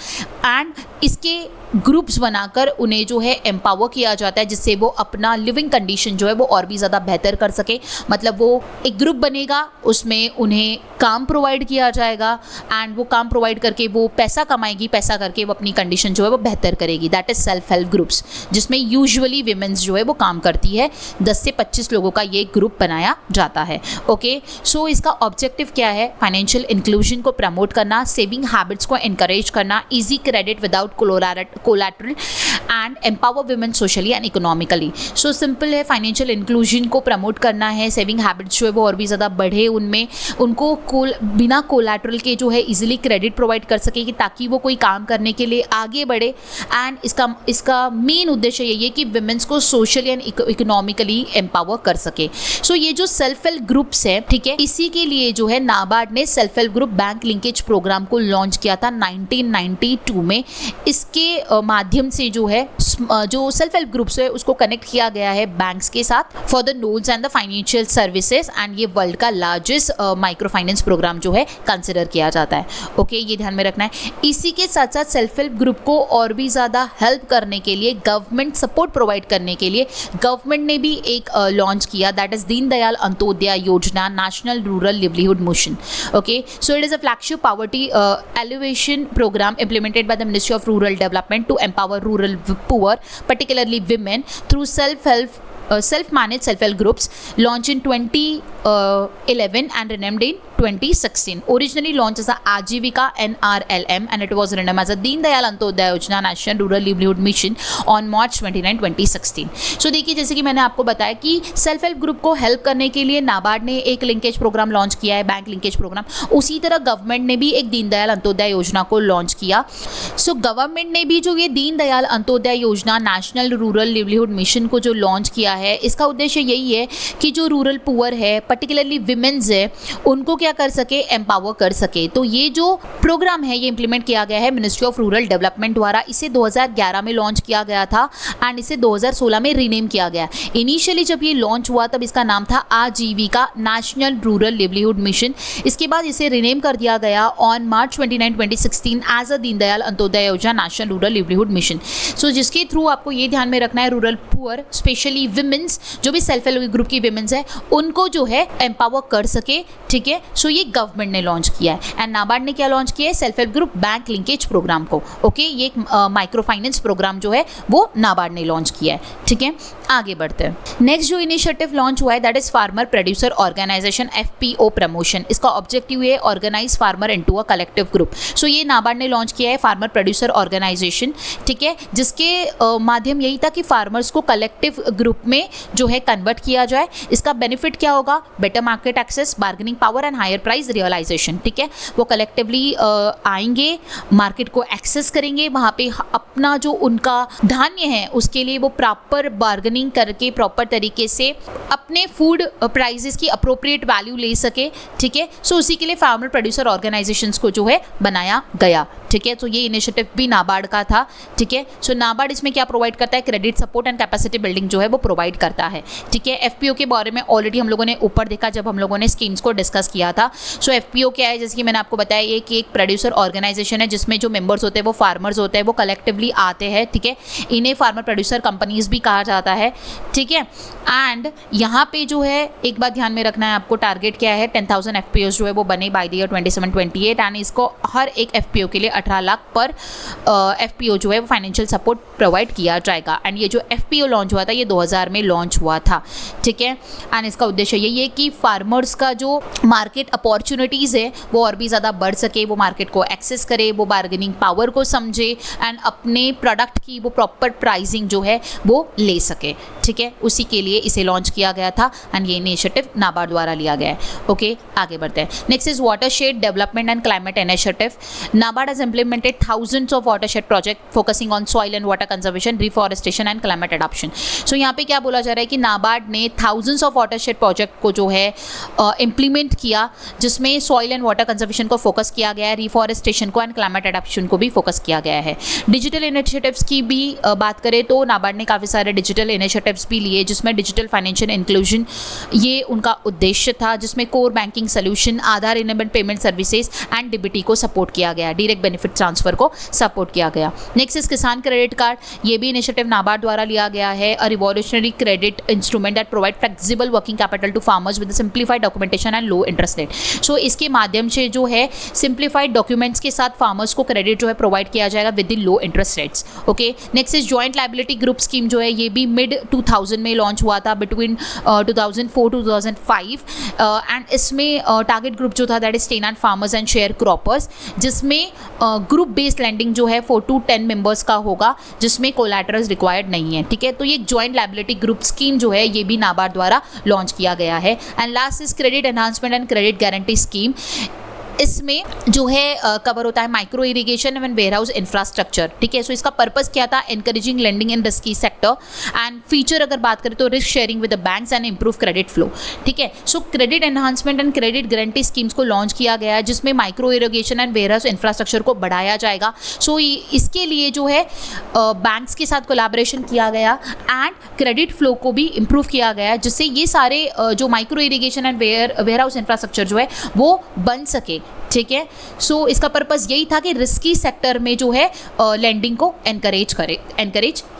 and इसके ग्रुप्स बनाकर उन्हें जो है एम्पावर किया जाता है, जिससे वो अपना लिविंग कंडीशन जो है वो और भी ज़्यादा बेहतर कर सके। मतलब वो एक ग्रुप बनेगा, उसमें उन्हें काम प्रोवाइड किया जाएगा, एंड वो काम प्रोवाइड करके वो पैसा कमाएगी, पैसा करके वो अपनी कंडीशन जो है वो बेहतर करेगी। That is self help groups, जिसमें यूजुअली विमेंस जो है वो काम करती है। 10 से 25 लोगों का ये ग्रुप बनाया जाता है। ओके, सो इसका ऑब्जेक्टिव क्या है? फाइनेंशियल इंक्लूजन को प्रमोट करना, सेविंग हैबिट्स को एनकरेज करना, easy credit without collateral and empower women socially and economically. So simple है, फाइनेंशियल इंक्लूजन को प्रमोट करना है, सेविंग हैबिट्स जो है वो और भी ज़्यादा बढ़े उनमें, उनको बिना कोलैटरल के जो है इजीली क्रेडिट प्रोवाइड कर सके कि ताकि वो कोई काम करने के लिए आगे बढ़े। एंड इसका मेन उद्देश्य यही है कि वुमेन्स को सोशली एंड इकोनॉमिकली एम्पावर कर सके। सो ये जो सेल्फ हेल्प ग्रुप्स है, ठीक है, इसी के लिए जो है नाबार्ड ने self help group bank linkage programme को लॉन्च किया था 1992 में। इसके माध्यम से जो है जो सेल्फ हेल्प ग्रुप्स है उसको कनेक्ट किया गया है बैंक्स के साथ for the loans and the financial services, and ये वर्ल्ड का लार्जेस्ट माइक्रो फाइनेंस प्रोग्राम जो है कंसिडर किया जाता है। ओके, ये ध्यान में रखना है। इसी के साथ साथ सेल्फ हेल्प ग्रुप को और भी ज़्यादा हेल्प करने के लिए, गवर्नमेंट सपोर्ट प्रोवाइड करने के लिए गवर्नमेंट ने भी एक लॉन्च किया, that is Deendayal Antyodaya Yojana, national rural livelihood mission. Okay, so it is a flagship poverty elevation programme implemented by the Ministry of Rural Development to empower rural poor, particularly women, through self-managed self-help groups, launched in 2011 and renamed in 2016. Originally launched as a Ajivika NRLM, and it was renamed as a Deen Dayal Antyodaya Yojana National Rural Livelihood Mission on March 29, 2016. So देखिए, जैसे कि मैंने आपको बताया कि सेल्फ हेल्प ग्रुप को हेल्प करने के लिए नाबार्ड ने एक लिंकेज प्रोग्राम लॉन्च किया है, बैंक लिंकेज प्रोग्राम। उसी तरह गवर्नमेंट ने भी एक दीन दयाल अंत्योदय योजना को लॉन्च किया। सो गवर्नमेंट ने भी जो ये Deen Dayal Antyodaya Yojana, national rural livelihood mission को जो लॉन्च किया है, इसका उद्देश्य यही है कि जो रूरल पुअर है, पर्टिकुलरली विमेन्स है, उनको क्या कर सके, एम्पावर कर सके। तो ये जो प्रोग्राम है ये इंप्लीमेंट किया गया है मिनिस्ट्री ऑफ रूरल डेवलपमेंट द्वारा। इसे 2011 में लॉन्च किया गया था एंड इसे 2016 में रीनेम किया गया। इनिशियली जब ये लॉन्च हुआ तब इसका नाम था आजीविका नेशनल रूरल लिवलीहुड मिशन। इसके बाद इसे रीनेम कर दिया गया on March 29, 2016 as a Deendayal Antyodaya Yojana national rural livelihood mission. So जिसके थ्रू आपको ये ध्यान में रखना है, रूरल पुअर स्पेशली विमेन्स, जो भी सेल्फ हेल्प ग्रुप की विमेन्स है, उनको जो है एम्पावर कर सके। ठीक है, सो ये गवर्नमेंट ने लॉन्च किया है। एंड नाबार्ड ने क्या लॉन्च किया है? Self help group bank linkage programme को। ओके, ये एक माइक्रो फाइनेंस प्रोग्राम जो है वो नाबार्ड ने लॉन्च किया है। ठीक है, आगे बढ़ते हैं। नेक्स्ट जो इनिशिएटिव लॉन्च हुआ है that is farmer producer organisation, FPO promotion. इसका ऑब्जेक्टिव है organise farmer into a collective group. So ये नाबार्ड ने लॉन्च किया है फार्मर प्रोड्यूसर ऑर्गेनाइजेशन। ठीक है, जिसके माध्यम यही था कि फार्मर्स को कलेक्टिव ग्रुप में जो है कन्वर्ट किया जाए। इसका बेनिफिट क्या होगा? Better market access, bargaining power and higher price realisation. ठीक है, वो कलेक्टिवली आएंगे, मार्केट को एक्सेस करेंगे, वहाँ पे अपना जो उनका धान्य है उसके लिए वो प्रॉपर बार्गेनिंग करके प्रॉपर तरीके से अपने फूड प्राइसेस की अप्रोप्रिएट वैल्यू ले सके। ठीक है, सो उसी के लिए फार्मर प्रोड्यूसर ऑर्गेनाइजेशंस को जो है बनाया गया। ठीक है, तो ये इनिशिएटिव भी नाबार्ड का था। ठीक है, सो नाबार्ड इसमें क्या प्रोवाइड करता है? Credit support and capacity building जो है वो प्रोवाइड करता है। ठीक है, FPO के बारे में ऑलरेडी हम लोगों ने ऊपर देखा जब हम लोगों ने स्कीम्स को डिस्कस किया था। सो FPO क्या है? जैसे कि मैंने आपको बताया, ये कि एक प्रोड्यूसर ऑर्गेनाइजेशन है जिसमें जो मेंबर्स होते हैं वो फार्मर्स होते हैं, वो कलेक्टिवली आते हैं। ठीक है, इन्हें फार्मर प्रोड्यूसर कंपनीज भी कहा जाता है। ठीक है, एंड यहाँ पे जो है एक बात ध्यान में रखना है आपको, टारगेट क्या है? 10,000 FPOs जो है वो बने बाय द ईयर 27-28 एंड इसको हर एक FPO के लिए 18 लाख पर FPO जो है वो फाइनेंशियल सपोर्ट प्रोवाइड किया जाएगा। एंड ये जो FPO लॉन्च हुआ था ये 2000 में लॉन्च हुआ था, ठीक है। एंड इसका उद्देश्य यही है कि फार्मर्स का जो मार्केट अपॉर्चुनिटीज़ है वो और भी ज़्यादा बढ़ सके, वो मार्केट को एक्सेस करे, वो बार्गेनिंग पावर को समझे एंड अपने प्रोडक्ट की वो प्रॉपर प्राइसिंग जो है वो ले सके, ठीक है। उसी के लिए इसे लॉन्च किया गया था एंड ये इनिशिएटिव नाबार्ड द्वारा लिया गया है। ओके, आगे बढ़ते हैं। Next is watershed development and climate initiative. NABARD has implemented thousands of watershed project focusing on soil and water conservation, reforestation and climate adoption. So यहाँ पे क्या बोला जा रहा है कि नाबार्ड ने थाउजेंड्स ऑफ वाटरशेड प्रोजेक्ट को जो है इम्प्लीमेंट किया, जिसमें सॉइल एंड वाटर कंजर्वेशन को फोकस किया गया है, रिफॉरेस्टेशन को एंड क्लाइमेट एडॉप्शन को भी फोकस किया गया है। डिजिटल इनिशिएटिव्स की भी बात करें तो नाबार्ड ने काफ़ी सारे डिजिटल इनिशिएटिव्स भी लिए, जिसमें डिजिटल फाइनेंशियल इंक्लूजन ये उनका उद्देश्य था, जिसमें core banking solution, Aadhaar enabled payment services and DBT को सपोर्ट किया गया, डायरेक्ट बेनिफिट ट्रांसफर को सपोर्ट किया गया। Next is Kisan credit card. ये भी इनिशिएटिव नाबार्ड द्वारा लिया गया है, a revolutionary credit instrument that provide flexible working capital to farmers with simplified documentation and low interest rate. So इसके माध्यम से जो है सिंप्लीफाइड डॉक्यूमेंट्स के साथ फार्मर्स को क्रेडिट जो है प्रोवाइड किया जाएगा with in low interest rates. Okay, next is joint liability group scheme जो है ये भी मिड 2000 में लॉन्च हुआ था, बिटवीन 2004 टू 2005 एंड इसमें टारगेट ग्रुप जो था that is tenant farmers and sharecroppers, जिसमें ग्रुप बेस्ड लैंडिंग जो है 4 to 10 मेंबर्स का होगा, जिसमें कोलैटरल्स रिक्वायर्ड नहीं है, ठीक है। तो ये जॉइंट लायबिलिटी ग्रुप स्कीम जो है ये भी नाबार्ड द्वारा लॉन्च किया गया है। And last is credit enhancement and credit guarantee scheme. इसमें जो है कवर होता है micro irrigation and warehouse infrastructure, ठीक है। सो इसका पर्पस क्या था, encouraging lending in risky sector and feature अगर बात करें तो risk sharing with the banks and improve credit flow, ठीक है। So credit enhancement and credit guarantee schemes को लॉन्च किया गया है, जिसमें micro irrigation and warehouse infrastructure को बढ़ाया जाएगा। सो इसके लिए जो है बैंक्स के साथ कोलैबोरेशन किया गया एंड क्रेडिट फ्लो को भी इम्प्रूव किया गया, जिससे ये सारे जो micro irrigation and warehouse infrastructure जो है वो बन सके, ठीक है। सो इसका पर्पस यही था कि रिस्की सेक्टर में जो है लैंडिंग को एनकरेज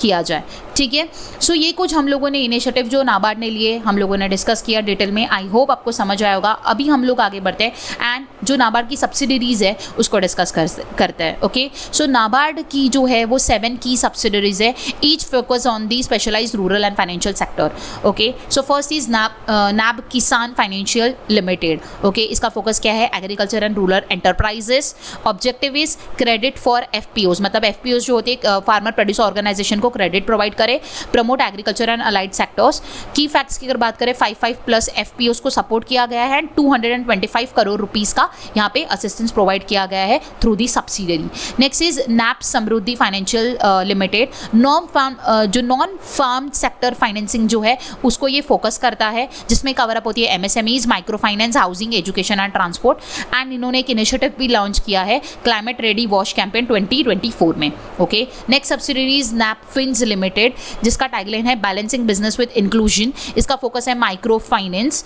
किया जाए, ठीक है। सो ये कुछ हम लोगों ने इनिशिएटिव जो नाबार्ड ने लिए हम लोगों ने डिस्कस किया डिटेल में। आई होप आपको समझ आया होगा। अभी हम लोग आगे बढ़ते हैं एंड जो नाबार्ड की सब्सिडरीज है उसको डिस्कस करते हैं। ओके, सो नाबार्ड की जो है वो 7 की सब्सिडरीज है, each focus on the specialised rural and financial sector. Okay, so first is NAB Kisan financial limited. Okay, इसका फोकस क्या है, agriculture and rural enterprises. Objective is credit for FPOs, मतलब FPOs जो होती है फार्मर प्रोड्यूसर ऑर्गेनाइजेशन को क्रेडिट प्रोवाइड करे, promote agriculture and allied sectors. की फैक्ट्स की अगर बात करें 55+ FPOs को सपोर्ट किया गया है एंड 225 करोड़ रुपीस का यहाँ पे असिस्टेंस प्रोवाइड किया गया है through the subsidiary. Next is nap Samriddhi financial limited. जो नॉन फार्म सेक्टर फाइनेंसिंग जो है उसको ये फोकस करता है, जिसमें कवर अप होती है MSMEs, micro finance, housing, education and transport. And इन्होंने एक इनिशिएटिव भी लॉन्च किया है क्लाइमेट रेडी वॉश कैंपेन 2024 में। Okay, next subsidiary is nap fins limited, जिसका टैगलाइन है बैलेंसिंग बिजनेस विद इंक्लूजन। इसका फोकस है माइक्रो फाइनेंस।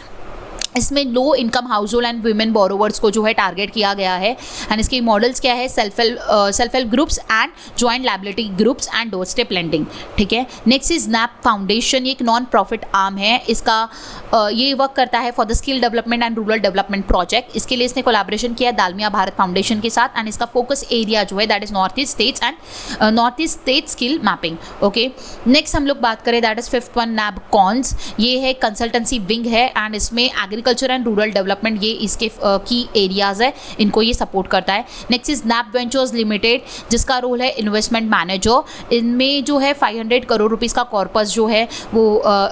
इसमें low income house hold and women borrowers को जो है टारगेट किया गया है एंड इसके मॉडल्स क्या है, self help groups and joint liability groups and door step lending, ठीक है। नेक्स्ट इज नैप फाउंडेशन, ये एक नॉन प्रॉफिट आर्म है। इसका ये वर्क करता है for the skill development and rural development project. इसके लिए इसने कोलैबोरेशन किया दालमिया भारत फाउंडेशन के साथ एंड इसका फोकस एरिया जो है that is north east states and north east state skill mapping. Okay, next हम लोग बात करें that is 5th one NABCONS. ये है कंसल्टेंसी विंग है एंड इसमें एग्रीकल्चर एंड रूरल डेवलपमेंट ये इसके की एरियाज है, इनको ये सपोर्ट करता है। Next is nap ventures limited, जिसका रोल है इन्वेस्टमेंट मैनेजर। इनमें जो है 500 करोड़ रुपीस का कॉर्पस जो है वो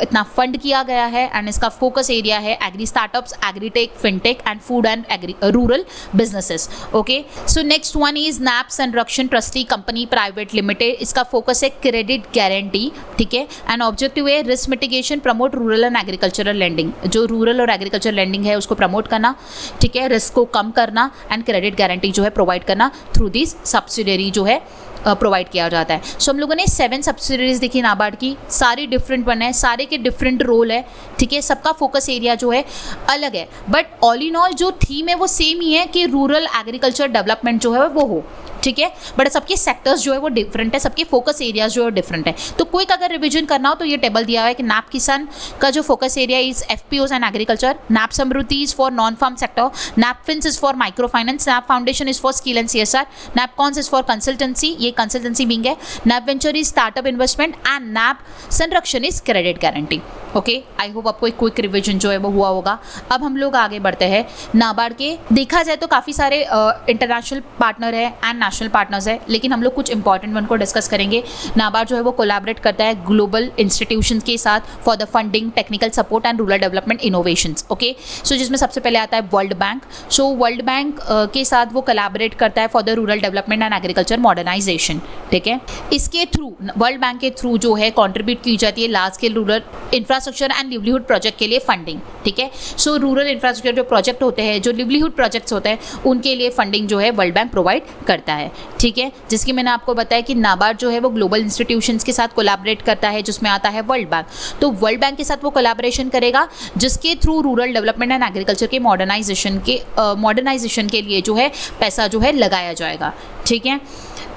इतना फंड किया गया है एंड इसका फोकस एरिया है agri startups, agritech, fintech and food and rural businesses. Okay, so next one is NAB Sanrakshan trustee company private limited. इसका फोकस है क्रेडिट गारंटी, ठीक है, एंड ऑब्जेक्टिव है risk mitigation, promote rural and agricultural lending. जो रूरल और एग्रीकल्चर लैंडिंग है उसको प्रमोट करना, ठीक है, रिस्क को कम करना एंड क्रेडिट गारंटी जो है प्रोवाइड करना थ्रू दिस सब्सिडरी जो है प्रोवाइड किया जाता है। सो हम लोगों ने 7 सब्सिडरीज देखी नाबार्ड की, सारी डिफरेंट वन है, सारे के डिफरेंट रोल है, ठीक है, सबका फोकस एरिया जो है अलग है, बट ऑल इन ऑल जो थीम है वो सेम ही है कि रूरल एग्रीकल्चर डेवलपमेंट जो है वो हो, ठीक है, बट सबके सेक्टर्स जो है वो डिफरेंट है, सबके फोकस एरियाज जो है डिफरेंट है। तो क्विक अगर रिवीजन करना हो तो ये टेबल दिया हुआ है कि नैप किसान का जो focus area is FPOs and agriculture, NAB Samriddhi is for non farm sector, NAB Fins is for micro finance, NAB foundation is for skill and CSR, NAB Cons is for consultancy, ये कंसल्टेंसी विंग है, NAB venture is startup investment and NAB Sanrakshan is credit guarantee. Okay, I hope आपको एक क्विक रिवीजन जो है वो हुआ होगा। अब हम लोग आगे बढ़ते हैं नाबार्ड के। देखा जाए तो काफ़ी सारे इंटरनेशनल पार्टनर है एंड नेशनल पार्टनर्स है, लेकिन हम लोग कुछ इंपॉर्टेंट वन को डिस्कस करेंगे। नाबार्ड जो है वो कोलैबोरेट करता है ग्लोबल इंस्टीट्यूशंस के साथ for the funding, technical support and rural development innovations. Okay, so जिसमें सबसे पहले आता है world bank. So world bank के साथ वो कोलैबोरेट करता है for the rural development and agriculture modernisation, ठीक है। इसके थ्रू, वर्ल्ड बैंक के थ्रू जो है कॉन्ट्रीब्यूट की जाती है large scale rural infrastructure and livelihood project के लिए फंडिंग, ठीक है। सो रूरल इंफ्रास्ट्रक्चर जो प्रोजेक्ट होते हैं, जो लिवलीहुड प्रोजेक्ट्स होते हैं, उनके लिए फंडिंग जो है वर्ल्ड बैंक प्रोवाइड करता है, ठीक है। जिसकी मैंने आपको बताया कि नाबार्ड जो है वो ग्लोबल इंस्टीट्यूशंस के साथ कोलैबोरेट करता है, जिसमें आता है वर्ल्ड बैंक। तो वर्ल्ड बैंक के साथ वो कोलैबोरेशन करेगा जिसके through rural development and agriculture के मॉडर्नाइजेशन के लिए जो है पैसा जो है लगाया जाएगा, ठीक है।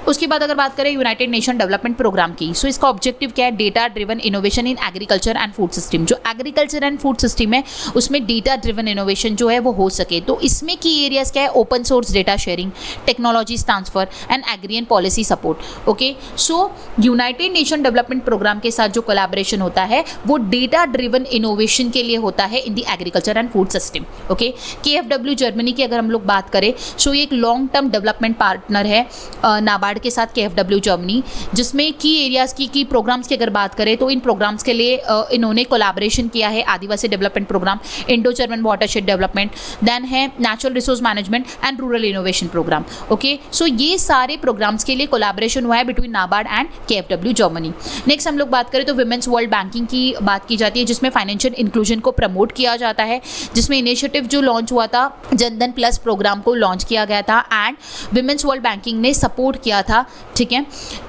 उसके बाद अगर बात करें यूनाइटेड नेशन डेवलपमेंट प्रोग्राम की, सो इसका ऑब्जेक्टिव क्या है? Data driven innovation in agriculture and food system. जो एग्रीकल्चर एंड फूड सिस्टम है उसमें डेटा ड्रिवन इनोवेशन जो है वो हो सके। तो इसमें की एरियाज क्या है? Open source data sharing, technologies transfer and agri policy support. Okay, so united nation development programme के साथ जो कोलैबोरेशन होता है वो डेटा ड्रिवन इनोवेशन के लिए होता है इन the agriculture and food system. Okay, KfW Germany की अगर हम लोग बात करें, सो ये एक लॉन्ग टर्म डेवलपमेंट पार्टनर है नाबार्ड के साथ, KfW जर्मनी, जिसमें की एरियाज की प्रोग्राम्स की अगर बात करें तो इन प्रोग्राम्स के लिए इन्होंने कोलैबोरेशन किया है Adivasi development programme, Indo German watershed development, then है natural resource management and rural innovation programme. Okay, so ये सारे प्रोग्राम्स के लिए कोलैबोरेशन हुआ है between NABARD and KfW Germany. Next हम लोग बात करें तो विमेंस वर्ल्ड बैंकिंग की बात की जाती है, जिसमें फाइनेंशियल इंक्लूजन को प्रमोट किया जाता है, जिसमें इनिशिएटिव जो लॉन्च हुआ था जनधन प्लस प्रोग्राम को लॉन्च किया गया था एंड विमेंस वर्ल्ड बैंकिंग ने सपोर्ट किया था, ठीक है।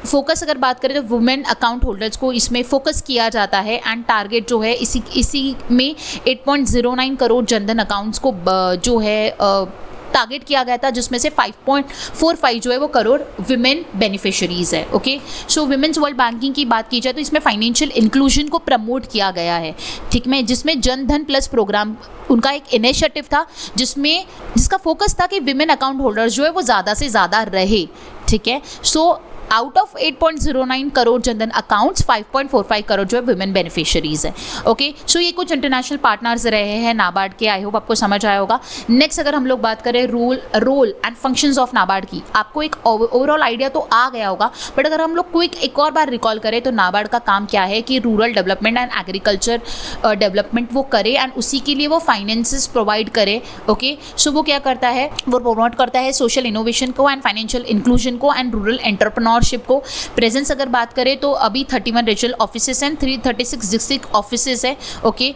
फोकस अगर बात करें तो वुमेन अकाउंट होल्डर्स को इसमें फोकस किया जाता है एंड टारगेट जो है इसी में 8.09 करोड़ जनधन अकाउंट्स को जो है टारगेट किया गया था, जिसमें से 5.45 जो है वो करोड़ विमेन बेनिफिशरीज है। ओके, सो विमेंस वर्ल्ड बैंकिंग की बात की जाए तो इसमें फाइनेंशियल इंक्लूजन को प्रमोट किया गया है, ठीक है, जिसमें जनधन प्लस प्रोग्राम उनका एक इनिशिएटिव था जिसका फोकस था कि विमेन अकाउंट होल्डर्स जो है वो ज़्यादा से ज़्यादा रहे, ठीक है। So out of 8.09 crore Jan Dhan accounts 5.45 crore जो है विमेन बेनिफिशरीज है। ओके, सो ये कुछ इंटरनेशनल पार्टनर्स रहे हैं नाबार्ड के। आई होप आपको समझ आया होगा। नेक्स्ट अगर हम लोग बात करें role and functions of NABARD की, आपको एक ओवरऑल आइडिया तो आ गया होगा, बट अगर हम लोग क्विक एक और बार रिकॉल करें तो नाबार्ड का काम क्या है कि rural development and agriculture development वो करे एंड उसी के लिए वो फाइनेंसेस प्रोवाइड करे। ओके, सो वो क्या करता है? वो प्रमोट करता है सोशल इनोवेशन को एंड फाइनेंशियल इंक्लूजन को एंड रूरल एंटरप्रेन्योरशिप को। प्रेजेंस अगर बात करें तो अभी 31 regional offices and 336 district offices है। ओके,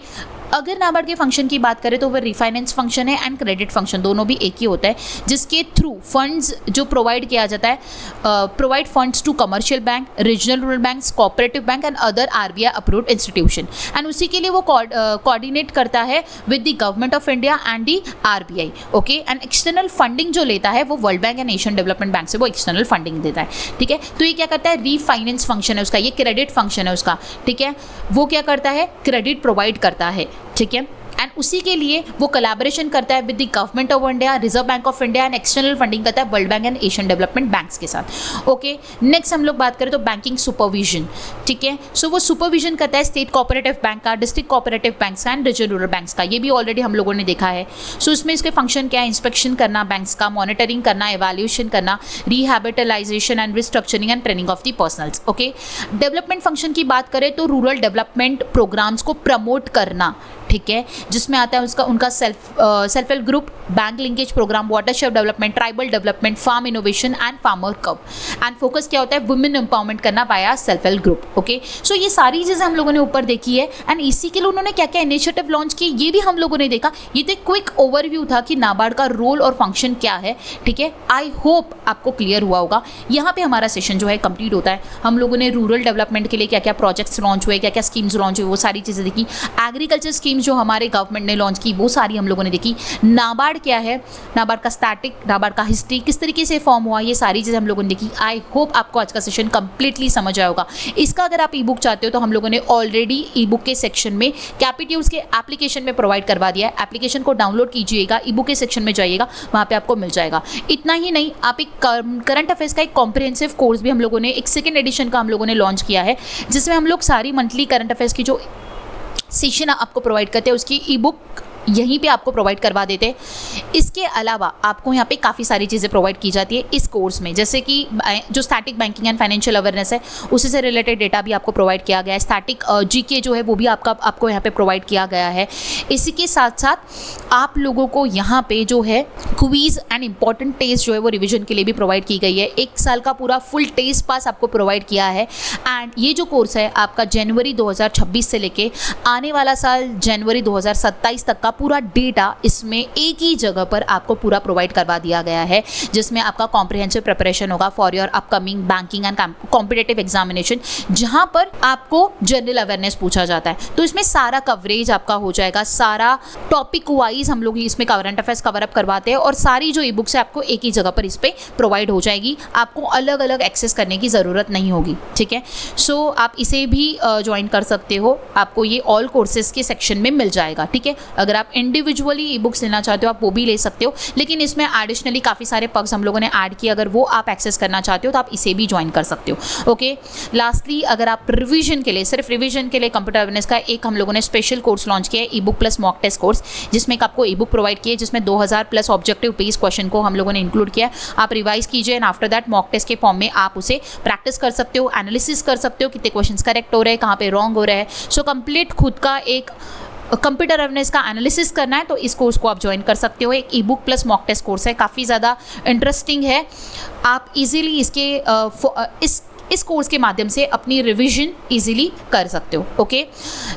अगर नाबार्ड के फंक्शन की बात करें तो वह रिफाइनेंस फंक्शन है एंड क्रेडिट फंक्शन, दोनों भी एक ही होता है, जिसके थ्रू फंड्स जो प्रोवाइड किया जाता है, provide funds to commercial bank, regional rural banks, cooperative bank and other RBI approved institution and उसी के लिए वो कोऑर्डिनेट करता है with the government of India and the RBI। Okay, and external funding जो लेता है वो world bank and Asian development bank से वो एक्सटर्नल फंडिंग देता है, ठीक है। तो ये क्या करता है? रीफाइनेंस फंक्शन है उसका, ये क्रेडिट फंक्शन है उसका, ठीक है। वो क्या करता है? क्रेडिट प्रोवाइड करता है, ठीक है। एंड उसी के लिए वो कोलैबोरेशन करता है with the government of India, reserve bank of India and external funding करता है world bank and Asian development banks के साथ। ओके, नेक्स्ट हम लोग बात करें तो बैंकिंग सुपरविजन, ठीक है। सो वो सुपरविजन करता है स्टेट कोऑपरेटिव बैंक का, डिस्ट्रिक्ट कोऑपरेटिव बैंक्स का एंड रीजनल रूरल बैंक्स का। ये भी ऑलरेडी हम लोगों ने देखा है। सो इसमें इसके फंक्शन क्या है? इंस्पेक्शन करना बैंक्स का, मॉनिटरिंग करना, एवैल्यूएशन करना, rehabilitation and restructuring and training of the personnels. Okay, development function की बात करें तो रूरल डेवलपमेंट प्रोग्राम्स को प्रमोट करना, ठीक है, जिसमें आता है उसका उनका self help group, bank linkage programme, watershed development, tribal development, farm innovation and farmer club. And focus क्या होता है, वुमेन एम्पावरमेंट करना पाया self help group. Okay, so ये सारी चीज़ें हम लोगों ने ऊपर देखी है एंड इसी के लिए उन्होंने क्या क्या इनिशिएटिव लॉन्च किए ये भी हम लोगों ने देखा। ये तो एक क्विक ओवरव्यू था कि नाबार्ड का रोल और फंक्शन क्या है। ठीक है, आई होप आपको क्लियर हुआ होगा। यहाँ पे हमारा सेशन जो है कंप्लीट होता है। हम लोगों ने रूरल डेवलपमेंट के लिए क्या क्या प्रोजेक्ट्स लॉन्च हुए, क्या क्या स्कीम्स लॉन्च हुए, वो सारी चीज़ें देखी। एग्रीकल्चर स्कीम्स जो हमारे गवर्नमेंट ने लॉन्च की वो सारी हम लोगों ने देखी। नाबार्ड क्या है, नाबार्ड का स्टैटिक, नाबार्ड का हिस्ट्री किस तरीके से फॉर्म हुआ, ये सारी चीज़ें हम लोगों ने देखी। आई होप आपको आज का सेशन कंप्लीटली समझ आया होगा। इसका अगर आप ई बुक चाहते हो तो हम लोगों ने ऑलरेडी ई बुक के सेक्शन में कैपिट्यूड्स के एप्लीकेशन में प्रोवाइड करवा दिया है। एप्लीकेशन को डाउनलोड कीजिएगा, ई बुक के सेक्शन में जाइएगा, वहाँ पे आपको मिल जाएगा। इतना ही नहीं, आप एक करंट अफेयर्स का एक कॉम्प्रिहेंसिव कोर्स भी हम लोगों ने एक सेकेंड एडिशन का हम लोगों ने लॉन्च किया है, जिसमें हम लोग सारी मंथली करंट अफेयर्स की जो सेशन आपको प्रोवाइड करते हैं उसकी ई बुक यहीं पे आपको प्रोवाइड करवा देते हैं। इसके अलावा आपको यहाँ पे काफ़ी सारी चीज़ें प्रोवाइड की जाती है इस कोर्स में, जैसे कि जो static banking and financial awareness है उसी से रिलेटेड डेटा भी आपको प्रोवाइड किया गया है। स्टैटिक जीके जो है वो भी आपको यहाँ पे प्रोवाइड किया गया है। इसी के साथ साथ आप लोगों को यहाँ पे जो है क्वीज़ एंड इंपॉर्टेंट टेस्ट जो है वो रिविजन के लिए भी प्रोवाइड की गई है। 1 साल का पूरा फुल टेस्ट पास आपको प्रोवाइड किया है। एंड ये जो कोर्स है आपका जनवरी 2026 से लेके आने वाला साल जनवरी 2027 तक का पूरा डेटा इसमें एक ही जगह पर आपको पूरा प्रोवाइड करवा दिया गया है, जिसमें आपका कॉम्प्रिहेंसिव प्रिपरेशन होगा for your upcoming banking and competitive examination, जहां पर आपको जनरल अवेयरनेस पूछा जाता है। तो इसमें सारा कवरेज आपका हो जाएगा, सारा टॉपिक वाइज हम लोग इसमें करंट अफेयर्स कवर अप करवाते हैं और सारी जो ई बुक्स है आपको एक ही जगह पर इस पर प्रोवाइड हो जाएगी। आपको अलग अलग एक्सेस करने की ज़रूरत नहीं होगी। ठीक है, सो आप इसे भी ज्वाइन कर सकते हो, आपको ये ऑल कोर्सेज के सेक्शन में मिल जाएगा। ठीक है, अगर आप इंडिविजुअली ई बुक्स लेना चाहते हो आप वो भी ले सकते हो, लेकिन इसमें एडिशनली काफ़ी सारे पग्स हम लोगों ने ऐड किए, अगर वो आप एक्सेस करना चाहते हो तो आप इसे भी ज्वाइन कर सकते हो। ओके, लास्टली अगर आप रिवीजन के लिए, सिर्फ रिवीजन के लिए कंप्यूटर अवेयरनेस का एक हम लोगों ने स्पेशल कोर्स लॉन्च किया है, e book plus mock test course, जिसमें एक आपको ई बुक प्रोवाइड किया है, जिसमें 2000 प्लस ऑब्जेक्टिव बेस्ड क्वेश्चन को हम लोगों ने इंक्लूड किया है। आप रिवाइज कीजिए and after that mock test के फॉर्म में आप उसे प्रैक्टिस कर सकते हो, एनालिसिस कर सकते हो, कितने क्वेश्चन करेक्ट हो रहे हैं, कहाँ पे रॉन्ग हो रहा है। सो कंप्लीट खुद का एक कंप्यूटर अवेयरनेस का एनालिसिस करना है तो इस कोर्स को आप ज्वाइन कर सकते हो। एक e book plus mock test course है, काफ़ी ज़्यादा इंटरेस्टिंग है। आप इजीली इस कोर्स के माध्यम से अपनी रिवीजन इजीली कर सकते हो। ओके,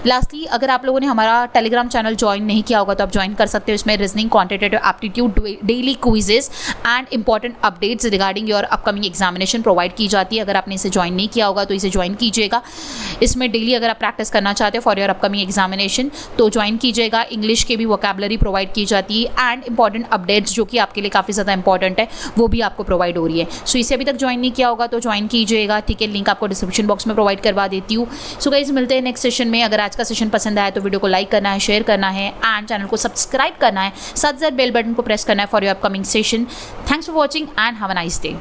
लास्टली अगर आप लोगों ने हमारा टेलीग्राम चैनल ज्वाइन नहीं किया होगा तो आप ज्वाइन कर सकते हो। इसमें reasoning, quantitative aptitude, daily quizzes and important updates regarding your upcoming examination provide की जाती है। अगर आपने इसे ज्वाइन नहीं किया होगा तो इसे ज्वाइन कीजिएगा। इसमें डेली अगर आप प्रैक्टिस करना चाहते हो फॉर योर अपकमिंग एग्जामिनेशन तो ज्वाइन कीजिएगा। इंग्लिश की भी वोकैबुलरी प्रोवाइड की जाती है एंड इंपॉर्टेंट अपडेट्स जो कि आपके लिए काफ़ी ज़्यादा इंपॉर्टेंट है वो भी आपको प्रोवाइड हो रही है। सो इसे अभी तक ज्वाइन नहीं किया होगा तो ज्वाइन कीजिएगा। ठीक है, लिंक आपको डिस्क्रिप्शन बॉक्स में प्रोवाइड करवा देती हूँ। सो गाइस, मिलते हैं नेक्स्ट सेशन में। अगर आज का सेशन पसंद आया तो वीडियो को लाइक करना है, शेयर करना है एंड चैनल को सब्सक्राइब करना है, साथ साथ बेल बटन को प्रेस करना है for your upcoming session. Thanks for watching and have a nice day.